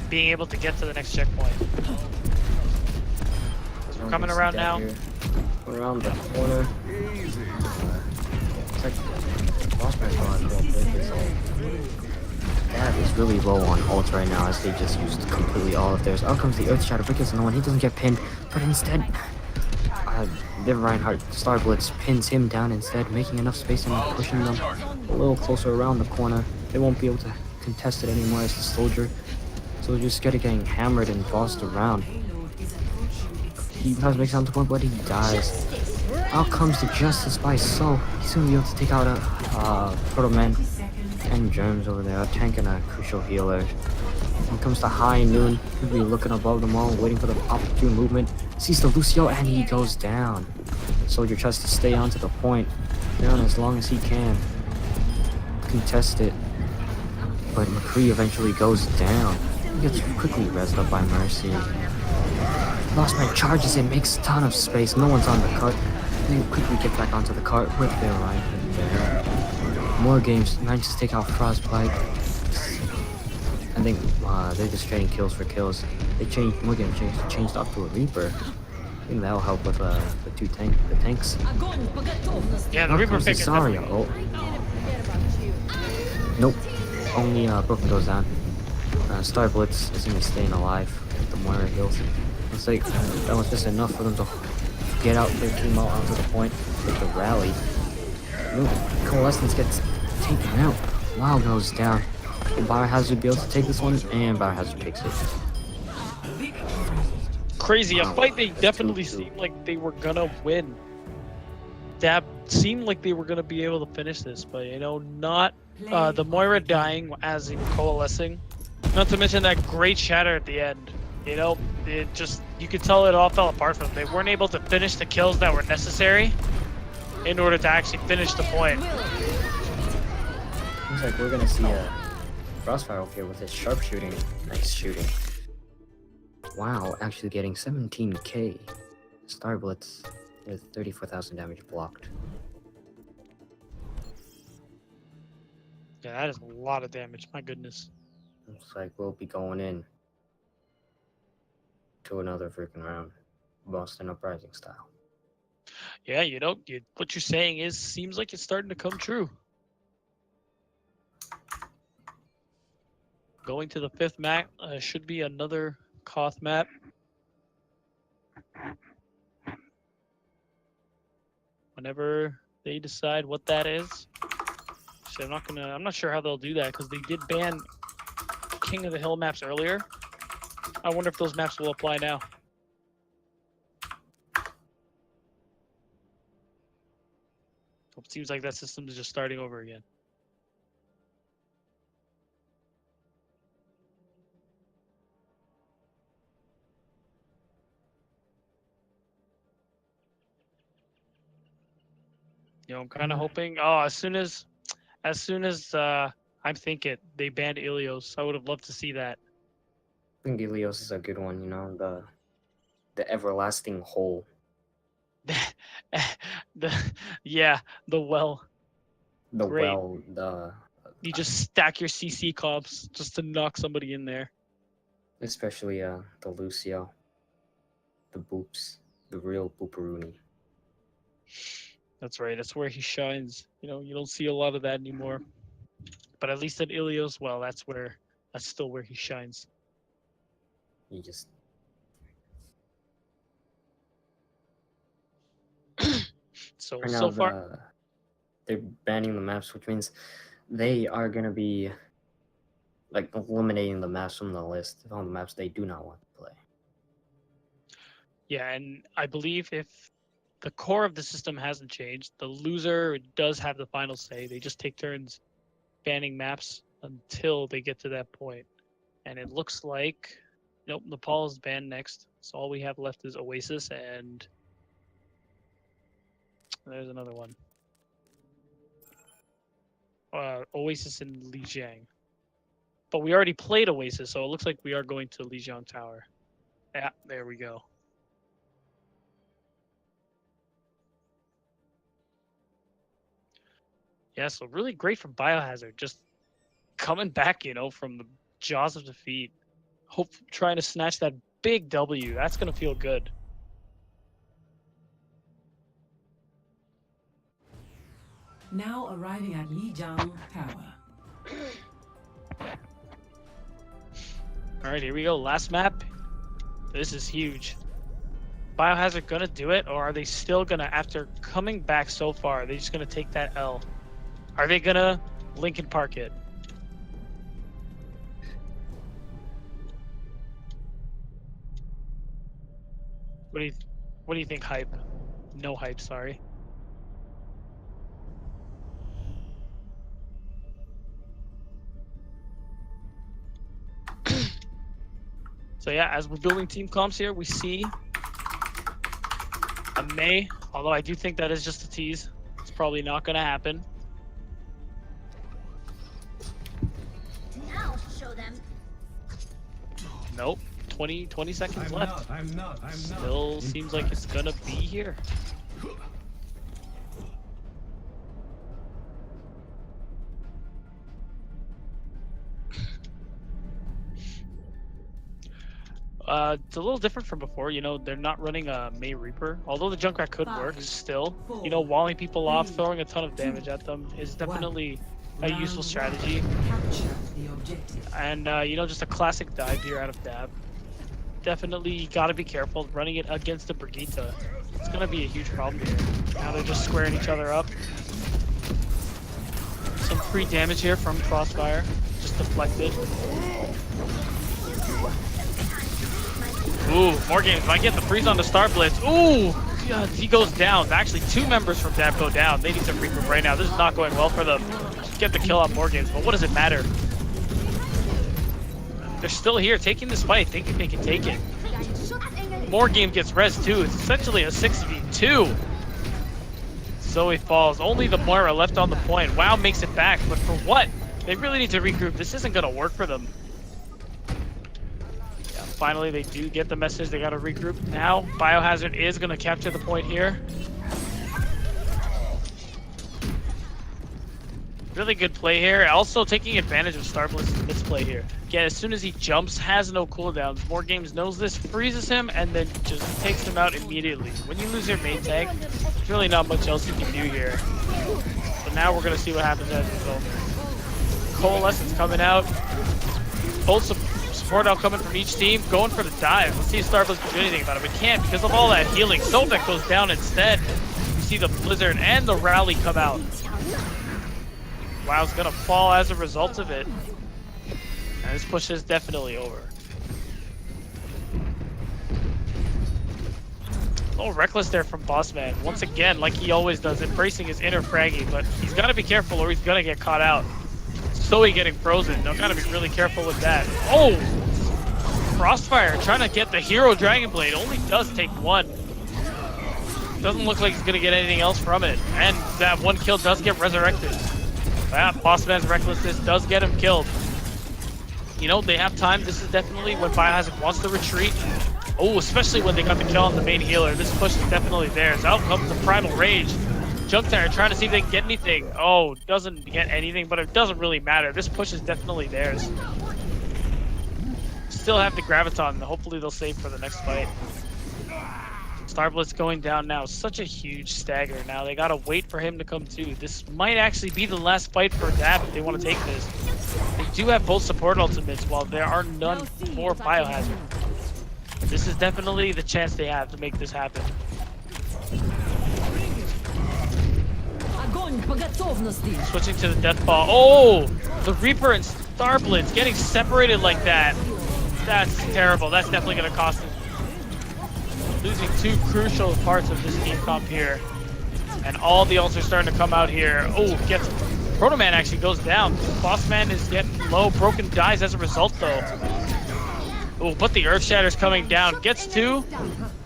being able to get to the next checkpoint. So we're coming around now. Going around the corner. It's like Bossman's going real quick. Dab is really low on ults right now as they just used completely all of theirs. Out comes the Earth Shatter, because no one, he doesn't get pinned, but instead the Reinhardt Star Blitz pins him down instead, making enough space and pushing them a little closer around the corner. They won't be able to contest it anymore as the soldier. Soldier's getting hammered and bossed around. Payload is approaching its He tries to make it to the point, but he dies. Out comes the Justice by Soul. He's gonna be able to take out a Proto Man 30 seconds. and Germs over there, a tank and a crucial healer. When it comes to High Noon, he'll be looking above them all, waiting for the opportune movement. Sees the Lucio and he goes down. Soldier tries to stay on to the point, down as long as he can. Contest it. But McCree eventually goes down. He gets quickly rezzed up by Mercy. Lost Man charges it, makes a ton of space. No one's on the cart. They quickly get back onto the cart with their rifle there. More games manages to take out Frostbite. I think they're just trading kills for kills. They changed more games changed off to a Reaper. I think that'll help with the tanks. Yeah, the Out Reaper comes the pick is Zarya. definitely- Nope. Only Brooklyn goes down. Star Blitz is gonna be staying alive with the Moira heals. Looks like that was just enough for them to get out their team out onto the point with the rally. Nope. Coalescence gets taken out. Wow goes down. Will Biohazard be able to take this one? And Biohazard takes it. Crazy, a Wow. fight they definitely 2-2. seemed like they were gonna win. That seemed like they were gonna be able to finish this, but you know, not the Moira dying as in coalescing. Not to mention that great shatter at the end. You know, it just, you could tell it all fell apart from them. They weren't able to finish the kills that were necessary in order to actually finish the point. Looks like we're gonna see a Crossfire up here with his sharpshooting. Nice shooting. Wow, actually getting 17k. Star Blitz with 34,000 damage blocked. Yeah, that is a lot of damage. My goodness. Looks like we'll be going in to another freaking round. Boston Uprising style. Yeah, you know, what you're saying seems like it's starting to come true. Going to the 5th map should be another Koth map. Whenever they decide what that is. So I'm not sure how they'll do that because they did ban King of the Hill maps earlier. I wonder if those maps will apply now. It seems like that system is just starting over again. You know, I'm kind of hoping. Oh, as soon as I'm thinking they banned Ilios, I would have loved to see that. I think Ilios is a good one, you know, the everlasting hole. the well. The Great. well, You just stack your CC comps just to knock somebody in there. especially the Lucio. The boops. The real booperoonie. That's right. That's where he shines. You know, you don't see a lot of that anymore. But at least at Ilios, well, that's still where he shines. You just So right now so far, they're banning the maps, which means they are gonna be like eliminating the maps from the list on the maps they do not want to play. yeah, and I believe if the core of the system hasn't changed, the loser does have the final say. They just take turns banning maps until they get to that point. And it looks like, nope, Nepal is banned next. So all we have left is Oasis and there's another one. Oasis and Lijiang. But we already played Oasis, so it looks like we are going to Lijiang Tower. Yeah, there we go. Yeah, so really great from Biohazard, just coming back, you know, from the jaws of defeat. Hope trying to snatch that big W. That's gonna feel good. Now arriving at Lijiang Tower. All right, here we go. Last map. This is huge. Biohazard gonna do it, or are they still gonna, after coming back so far, are they just gonna take that L? Are they gonna Linkin Park it? what do you think, hype? No hype, sorry. So yeah, as we're building team comps here, we see a May, although I do think that is just a tease. It's probably not going to happen. Now show them. Nope. 20 seconds left. I'm not. Still seems like it's going to be here. It's a little different from before. You know, they're not running a May Reaper. Although the Junkrat could work still. You know, walling people off, throwing a ton of damage at them is definitely a useful strategy. Capture the objective. And, you know, just a classic dive here out of Dab. Definitely got to be careful running it against the Brigitte. It's going to be a huge problem here. Now they're just squaring each other up. Some free damage here from Crossfire. Just deflected. Ooh, more games. Might get the freeze on the Star Blitz. Ooh, God, he goes down. Actually, 2 members from Dab go down. They need to regroup right now. This is not going well for them. Get the kill on more games, but what does it matter? They're still here, taking this fight, thinking they can take it. More game gets res too. It's essentially a 6v2. Zoe falls. Only the Moira left on the point. WoW makes it back, but for what? They really need to regroup. This isn't gonna work for them. Finally, they do get the message. They got to regroup now. Biohazard is going to capture the point here. Really good play here. Also taking advantage of Starblitz's misplay here. Again, as soon as he jumps, has no cooldowns. More Games knows this, freezes him, and then just takes him out immediately. When you lose your main tank, there's really not much else you can do here. So now we're going to see what happens as a result. Coalescence coming out. Both support out coming from each team, going for the dive. Let's see if Starblitz can do anything about it. We can't because of all that healing. Sobek goes down instead. You see the Blizzard and the Rally come out. WoW's gonna fall as a result of it. And this push is definitely over. A little reckless there from Bossman. Once again, like he always does, embracing his inner fraggy, but he's gotta be careful or he's gonna get caught out. Zoe getting frozen. Now gotta be really careful with that. Oh! Crossfire trying to get the hero Dragon Blade. Only does take 1. Doesn't look like he's gonna get anything else from it. And that 1 kill does get resurrected. That Bossman's recklessness does get him killed. You know, they have time. This is definitely when Biohazard wants to retreat. Oh, especially when they got the kill on the main healer. This push is definitely theirs. Out comes the Primal Rage. Junkrat trying to see if they can get anything. Oh, doesn't get anything, but it doesn't really matter. This push is definitely theirs. Still have the Graviton. Hopefully they'll save for the next fight. Starblitz going down now. Such a huge stagger. Now they gotta wait for him to come to. This might actually be the last fight for Dab if they want to take this. They do have both support ultimates while there are none for Biohazard. This is definitely the chance they have to make this happen. Switching to the Death Ball. Oh! The Reaper and Starblitz getting separated like that. That's terrible. That's definitely going to cost them. Losing 2 crucial parts of this team comp here. And all the ults are starting to come out here. Oh, gets... Proto Man actually goes down. Bossman is getting low. Broken dies as a result, though. Oh, but the Earth Shatter's coming down. Gets 2.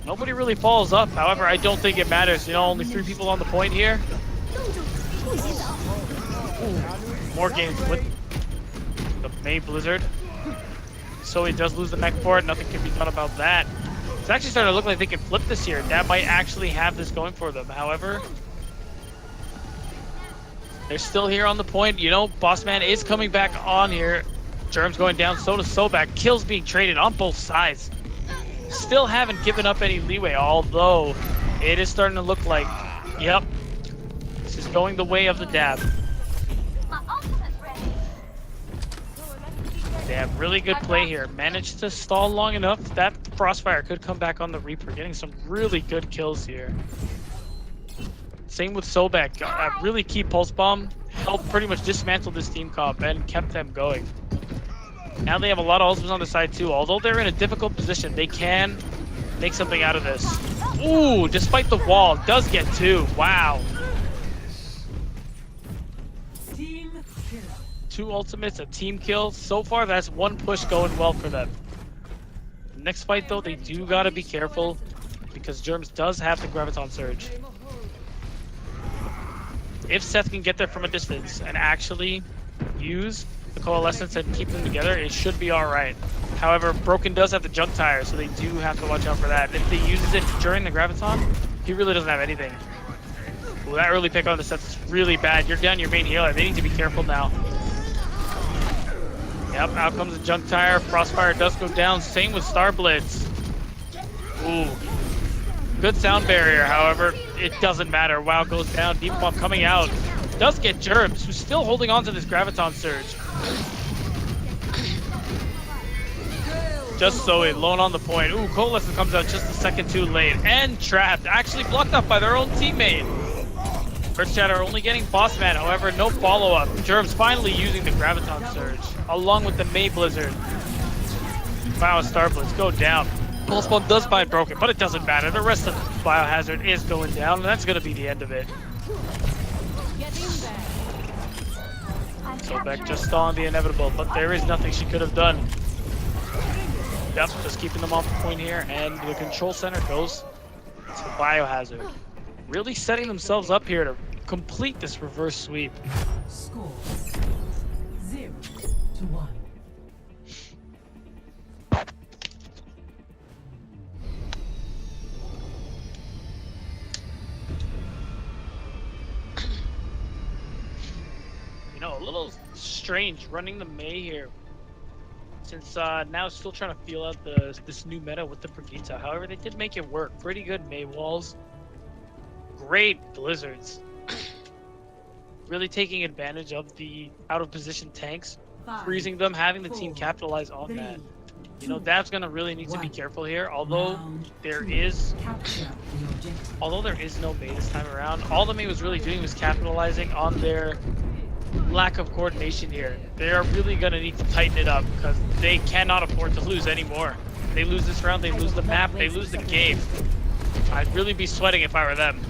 Nobody really falls up. However, I don't think it matters. You know, only 3 people on the point here. Ooh, more games with the May Blizzard. So he does lose the mech for it. Nothing can be done about that. It's actually starting to look like they can flip this here. That might actually have this going for them. However, they're still here on the point. You know, Bossman is coming back on here. Germ's going down. So does Sobek. Kills being traded on both sides. Still haven't given up any leeway, although it is starting to look like, yep, this is going the way of the Dab. They have really good play here. Managed to stall long enough that Crossfire could come back on the Reaper, getting some really good kills here. Same with Sobek. A really key pulse bomb helped pretty much dismantle this team comp and kept them going. Now they have a lot of ultimates on the side too. Although they're in a difficult position, they can make something out of this. Ooh, despite the wall, does get 2. Wow. Team kill. 2 ultimates, a team kill. So far, that's 1 push going well for them. Next fight, though, they do gotta be careful because Germs does have the Graviton Surge. If Seth can get there from a distance and actually use the Coalescence and keep them together, it should be alright. However, Broken does have the junk tire, so they do have to watch out for that. If he uses it during the Graviton, he really doesn't have anything. Ooh, that early pick on the Seth is really bad. You're down your main healer. They need to be careful now. Yep, out comes the junk tire. Frostfire does go down. Same with Star Blitz. Ooh. Good sound barrier, however, it doesn't matter. WoW goes down. Deep Bomb coming out. Does get Germs, who's still holding on to this Graviton Surge. Just so alone on the point. Ooh, Coalescence comes out just a second too late. And trapped. Actually blocked up by their own teammate. Earthshatter only getting Boss Man, however, no follow-up. Germs finally using the Graviton Surge, along with the May Blizzard. Wow, Star Blitz go down. Pulse Bomb does find Broken, but it doesn't matter. The rest of Biohazard is going down, and that's going to be the end of it. Sobek just stalling the inevitable, but there is nothing she could have done. Yep, just keeping them off the point here, and the control center goes to Biohazard. Really setting themselves up here to complete this reverse sweep. Score 0-1. You know, a little strange running the May here. Since now still trying to feel out this new meta with the Brigitte. However, they did make it work. Pretty good May walls. Great blizzards. Really taking advantage of the out of position tanks, freezing them, having the team capitalize on that. You know, Dab's gonna really need to be careful here. Although there is no May this time around, all the May was really doing was capitalizing on their lack of coordination here. They are really gonna need to tighten it up because they cannot afford to lose anymore. They lose this round, they lose the map, they lose the game. I'd really be sweating if I were them.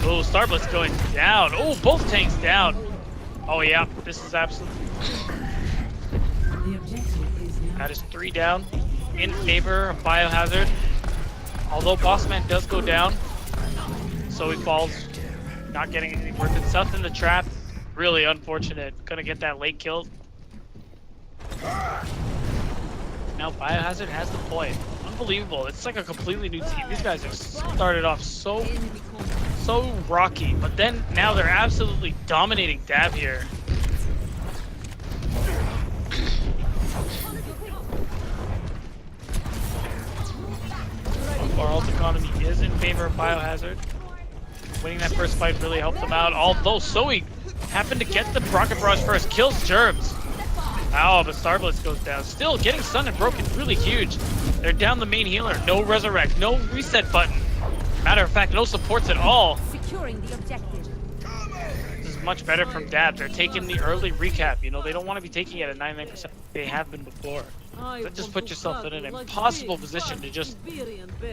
Oh, Star Blitz going down. Oh, both tanks down. Oh yeah, this is absolutely. That is 3 down in favor of Biohazard. Although Bossman does go down, so he falls, not getting anything worth it. Seth in the trap, really unfortunate. Gonna get that late kill. Now Biohazard has the point. Unbelievable. It's like a completely new team. These guys have started off so rocky, but then now they're absolutely dominating Dab here. So far, ult economy is in favor of Biohazard. Winning that first fight really helped them out, although Zoe happened to get the Rocket Barrage first, kills Germs. Oh, but Star Blitz goes down. Still getting stunned and broken, really huge. They're down the main healer, no resurrect, no reset button. Matter of fact, no supports at all. Securing the objective. This is much better from Dab. They're taking the early recap. You know, they don't want to be taking it at 99%. They have been before. So just put yourself in an impossible position to just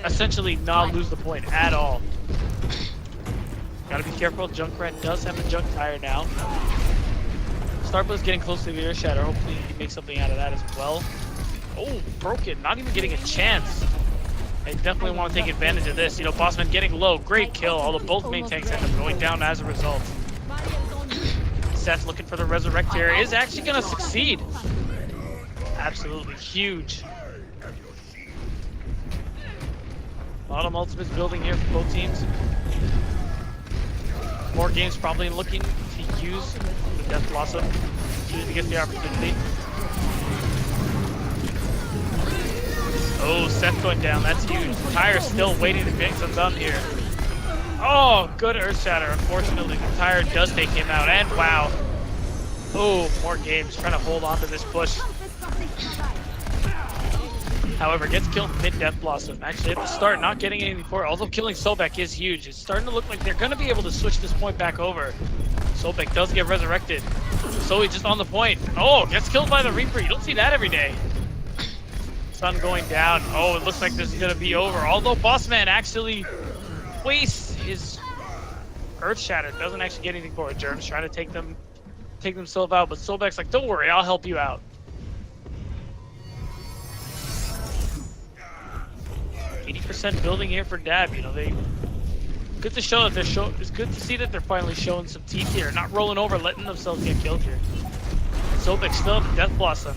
essentially not lose the point at all. Gotta be careful. Junkrat does have a junk tire now. Starblitz getting close to the Earth Shatter. Hopefully he can make something out of that as well. Oh, Broken. Not even getting a chance. They definitely want to take advantage of this. You know, Bossman getting low. Great kill, although both main tanks end up going down as a result. Seth looking for the resurrect here is actually going to succeed. Absolutely huge. A lot of ultimates building here for both teams. More games probably looking to use the Death Blossom to get the opportunity. Oh, Seth going down, that's huge. Tyre's still waiting to get some done here. Oh, good Earth Shatter. Unfortunately, the Tire does take him out, and wow. Oh, more games trying to hold on to this push. However, gets killed mid-Death Blossom. Actually, at the start, not getting anything for it, although killing Sobek is huge. It's starting to look like they're going to be able to switch this point back over. Sobek does get resurrected. Zoe just on the point. Oh, gets killed by the Reaper. You don't see that every day. Sun going down. Oh, it looks like this is going to be over. Although Bossman actually wastes his Earth Shatter. Doesn't actually get anything for it. Germ's trying to take themselves out. But Sobek's like, don't worry, I'll help you out. 80% building here for Dab. You know, good to show that it's good to see that they're finally showing some teeth here, not rolling over, letting themselves get killed here. Sobek still have the Death Blossom.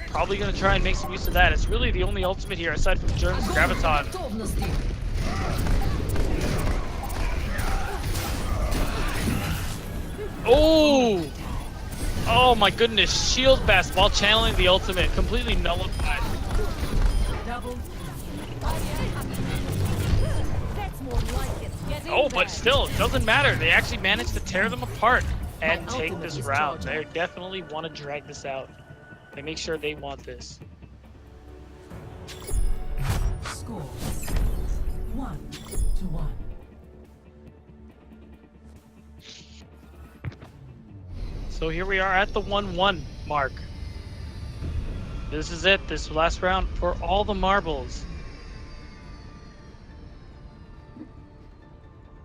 Probably gonna try and make some use of that. It's really the only ultimate here aside from Germ's Graviton. Oh! Oh my goodness, Shield Best while channeling the ultimate, completely nullified. Oh, but still, it doesn't matter. They actually managed to tear them apart and take this round. They definitely want to drag this out. They make sure they want this. Score 1-1. So here we are at the 1-1 mark. This is it, this last round for all the marbles.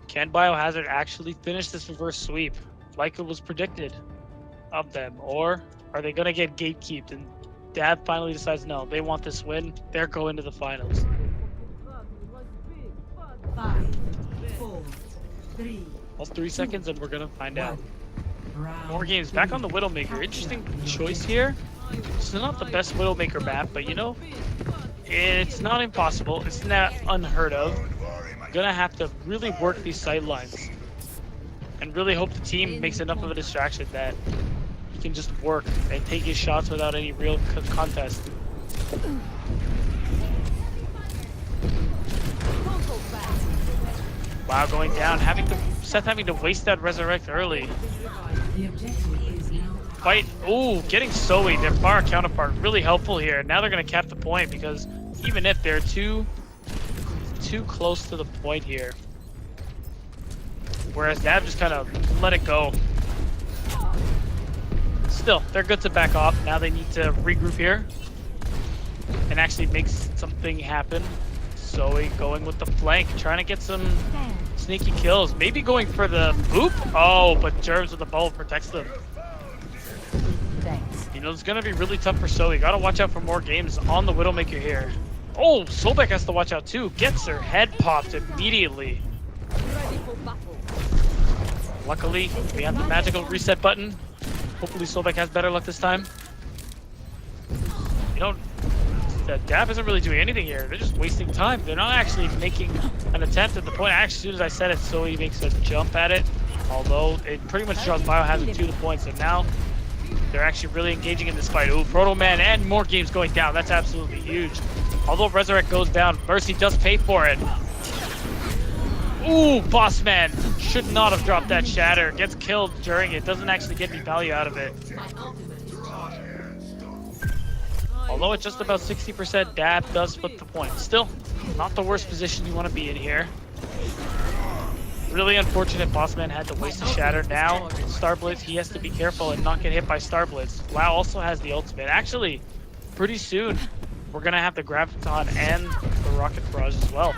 Can Biohazard actually finish this reverse sweep like it was predicted of them? Or are they going to get gatekeeped and Dab finally decides no, they want this win, they're going to the finals. 5, 4, 3. All 3 seconds and we're going to find out. Round More games. Back on the Widowmaker. Interesting choice here. It's not the best Widowmaker map, but you know, it's not impossible. It's not unheard of. Gonna have to really work these sight lines and really hope the team makes enough of a distraction that he can just work and take his shots without any real contest. Wow, going down, Seth having to waste that resurrect early. The objective is now Fight, ooh, getting Zoe, their far counterpart, really helpful here. Now they're gonna cap the point because even if they're too close to the point here, whereas Dab just kind of let it go. Still, they're good to back off. Now they need to regroup here and actually make something happen. Zoe going with the flank, trying to get some sneaky kills. Maybe going for the boop. Oh, but Germs with the bubble protects them. You know, it's going to be really tough for Zoe. Got to watch out for more games on the Widowmaker here. Oh, Sobek has to watch out too. Gets her head popped immediately. Luckily, we have the magical reset button. Hopefully Sobek has better luck this time. You know, Dab isn't really doing anything here. They're just wasting time. They're not actually making an attempt at the point. Actually, as soon as I said it, Zoe makes a jump at it. Although it pretty much draws Biohazard to the point. So now they're actually really engaging in this fight. Ooh, Proto Man and more games going down. That's absolutely huge. Although Resurrect goes down, Mercy does pay for it. Ooh, Boss Man should not have dropped that Shatter. Gets killed during it. Doesn't actually get any value out of it. Although it's just about 60%, Dab does flip the point. Still, not the worst position you want to be in here. Really unfortunate Bossman had to waste a Shatter. Now, Starblitz, he has to be careful and not get hit by Starblitz. Wow also has the ultimate. Actually, pretty soon, we're going to have the Graviton and the Rocket Barrage as well.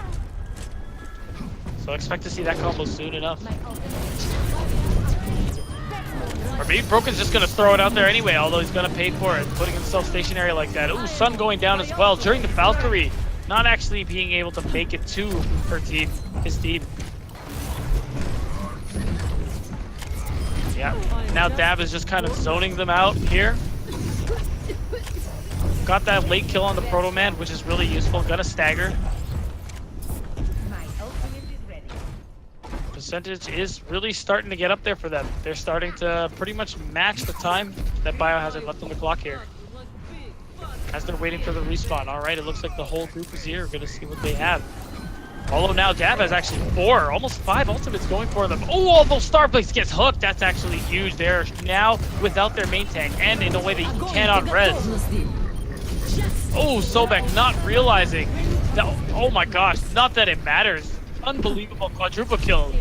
So expect to see that combo soon enough. Or maybe Broken's just going to throw it out there anyway, although he's going to pay for it, putting himself stationary like that. Ooh, Sun going down as well during the Valkyrie. Not actually being able to make it to her team, his team. Yeah, now Dab is just kind of zoning them out here. Got that late kill on the Proto Man, which is really useful. Gonna stagger. Percentage is really starting to get up there for them. They're starting to pretty much match the time that Biohazard left on the clock here. As they're waiting for the respawn. All right, it looks like the whole group is here. We're gonna see what they have. Although now Dab has actually 4, almost 5 ultimates going for them. Oh, although Starblitz gets hooked, that's actually huge. They're now without their main tank and in a way that he cannot res. Oh, Sobek not realizing that, oh my gosh, not that it matters. Unbelievable quadruple kill.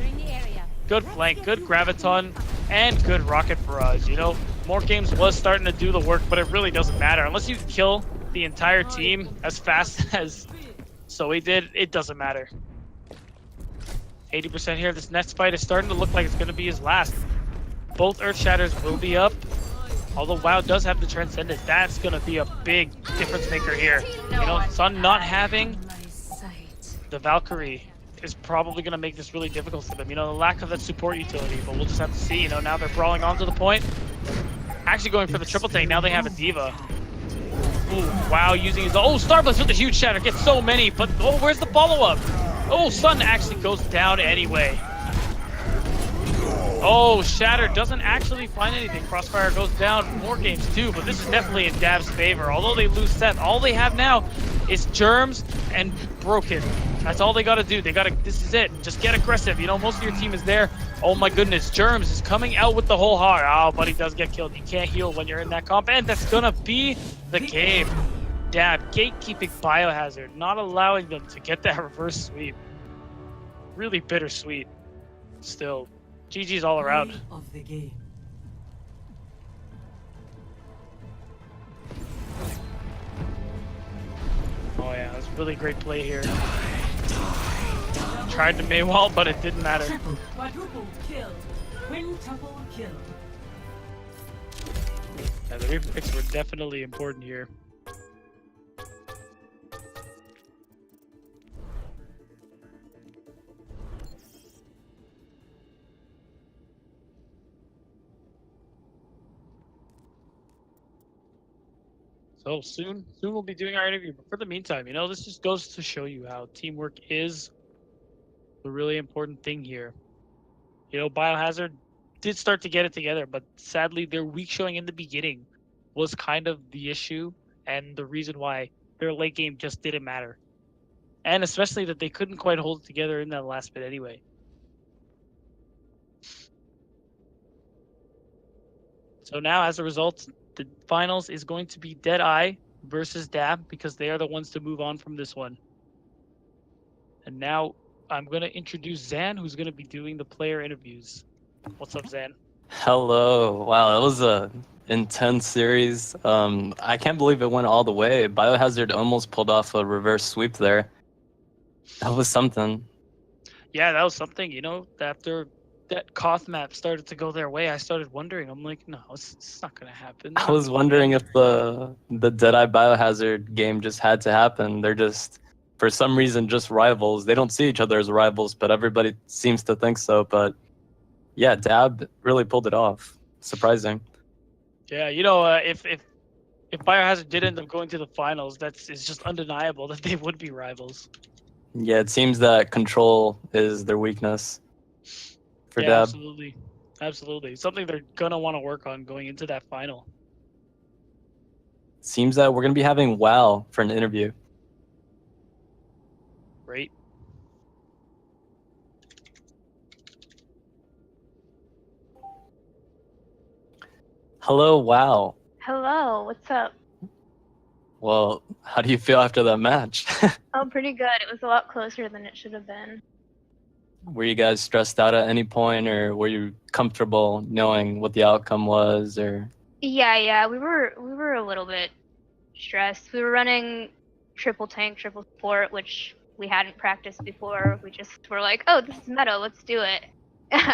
Good flank, good Graviton, and good Rocket Barrage. You know, More Games was starting to do the work, but it really doesn't matter. Unless you kill the entire team as fast as Zoe did, it doesn't matter. 80% here. This next fight is starting to look like it's going to be his last. Both Earth Shatters will be up. Although WoW does have the Transcendence, that's going to be a big difference maker here. You know, Sun not having the Valkyrie is probably going to make this really difficult for them. You know, the lack of that support utility, but we'll just have to see. You know, now they're brawling onto the point. Actually going for the triple tank. Now they have a Diva. Ooh, WoW using his... Oh, Starblast with the huge shatter. Gets so many, but... Oh, where's the follow-up? Oh, Sun actually goes down anyway. Oh, Shatter doesn't actually find anything. Crossfire goes down. More Games too, but this is definitely in Dav's favor. Although they lose Seth, all they have now is Germs and Broken. That's all they gotta do. They gotta, this is it. Just get aggressive. You know, most of your team is there. Oh my goodness, Germs is coming out with the whole heart. Oh, but he does get killed. You can't heal when you're in that comp, and that's gonna be the game. Dav gatekeeping Biohazard, not allowing them to get that reverse sweep. Really bittersweet. Still, GG's all around. Play of the game. Oh yeah, it was a really great play here. Tried to Maywall, but it didn't matter. Triple, quadruple kill. Quintuple kill. Yeah, the repicks were definitely important here. So soon we'll be doing our interview. But for the meantime, you know, this just goes to show you how teamwork is the really important thing here. You know, Biohazard did start to get it together, but sadly their weak showing in the beginning was kind of the issue and the reason why their late game just didn't matter. And especially that they couldn't quite hold it together in that last bit anyway. So now, as a result, the finals is going to be Deadeye versus Dab because they are the ones to move on from this one. And now I'm going to introduce Zan, who's going to be doing the player interviews. What's up, Zan? Hello. Wow, that was a intense series. I can't believe it went all the way. Biohazard almost pulled off a reverse sweep there. That was something. Yeah, that was something. You know, after that Koth map started to go their way, I started wondering. I'm like, no, it's not going to happen. I was wondering if the Deadeye Biohazard game just had to happen. They're just, for some reason, just rivals. They don't see each other as rivals, but everybody seems to think so. But yeah, Dab really pulled it off. Surprising. Yeah, you know, if Biohazard did end up going to the finals, it's just undeniable that they would be rivals. Yeah, it seems that control is their weakness for Yeah, Dab. absolutely. Absolutely. Something they're going to want to work on going into that final. Seems that we're going to be having WoW for an interview. Great. Hello, WoW. Hello, what's up? Well, how do you feel after that match? Oh, pretty good. It was a lot closer than it should have been. Were you guys stressed out at any point, or were you comfortable knowing what the outcome was, or? Yeah, we were a little bit stressed. We were running triple tank, triple support, which we hadn't practiced before. We just were like, oh, this is meta, let's do it.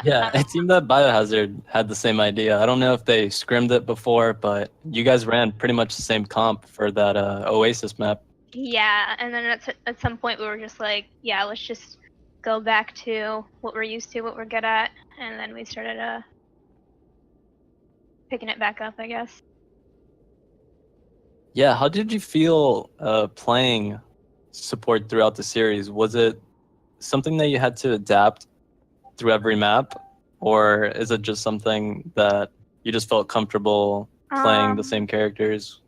Yeah, it seemed that Biohazard had the same idea. I don't know if they scrimmed it before, but you guys ran pretty much the same comp for that Oasis map. Yeah, and then at some point we were just like, yeah, let's just go back to what we're used to, what we're good at, and then we started picking it back up, I guess. Yeah, how did you feel playing support throughout the series? Was it something that you had to adapt through every map, or is it just something that you just felt comfortable playing the same characters?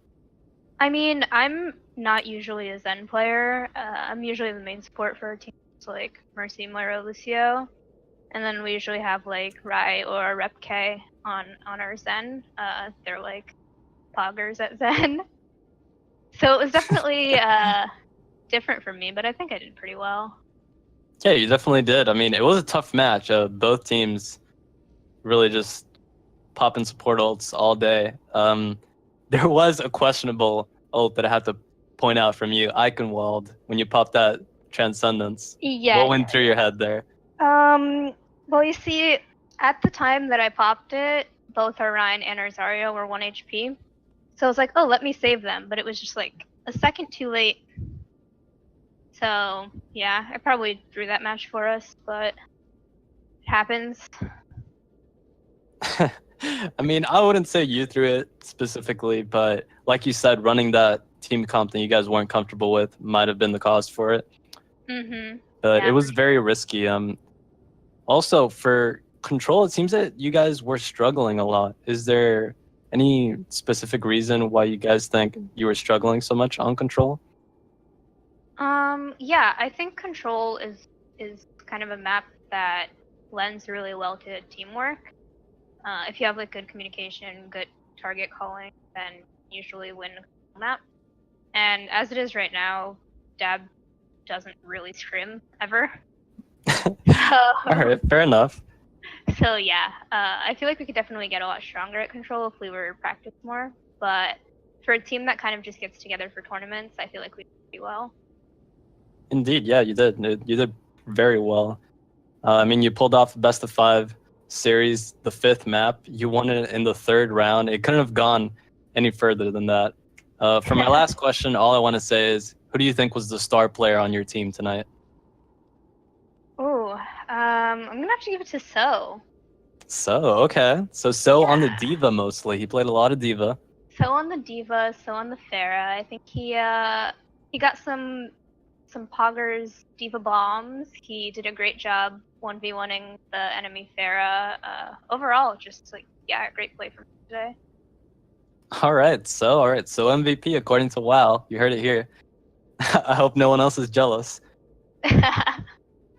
I mean, I'm not usually a Zen player. I'm usually the main support for teams like Mercy, Moira, Lucio, and then we usually have like Rai or Rep K on our Zen. They're like poggers at Zen. So it was definitely different for me, but I think I did pretty well. Yeah, you definitely did. I mean, it was a tough match. Both teams really just popping support ults all day. There was a questionable ult that I had to point out from you, Eichenwald, when you popped that Transcendence. Yeah. What went through your head there? Well, you see, at the time that I popped it, both our Ryan and our Zarya were 1 HP. So I was like, oh, let me save them. But it was just like a second too late. So, yeah, I probably drew that match for us, but it happens. I mean, I wouldn't say you threw it specifically, but like you said, running that team comp that you guys weren't comfortable with might have been the cause for it. Mm-hmm. But Yeah. it was very risky. Also, for control, it seems that you guys were struggling a lot. Is there any specific reason why you guys think you were struggling so much on control? Yeah, I think Control is kind of a map that lends really well to teamwork. If you have like good communication, good target calling, then usually win a map. And as it is right now, Dab doesn't really scrim ever. All right, fair enough. So yeah, I feel like we could definitely get a lot stronger at Control if we were practice more. But for a team that kind of just gets together for tournaments, I feel like we did pretty well. Indeed, yeah, you did. You did very well. I mean, you pulled off the best of 5 series, the 5th map. You won it in the 3rd round. It couldn't have gone any further than that. For my last question, all I want to say is, who do you think was the star player on your team tonight? Ooh, I'm gonna have to give it to So. So, okay. So on the Diva mostly. He played a lot of Diva. So on the Diva, so on the Pharah. I think he got some poggers Diva bombs. He did a great job 1v1ing the enemy Pharah. Overall, just like, yeah, great play from him today. All right. So MVP according to WoW. You heard it here. I hope no one else is jealous.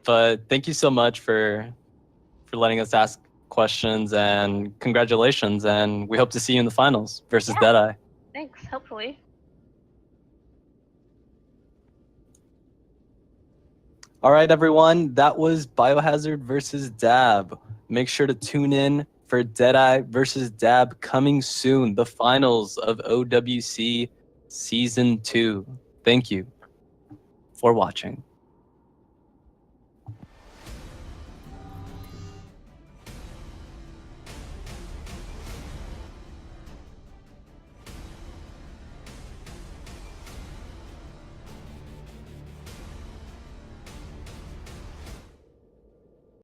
But thank you so much for letting us ask questions, and congratulations, and we hope to see you in the finals versus Deadeye. Thanks, hopefully. All right, everyone, that was Biohazard versus Dab. Make sure to tune in for Deadeye versus Dab coming soon, the finals of OWC Season 2. Thank you for watching.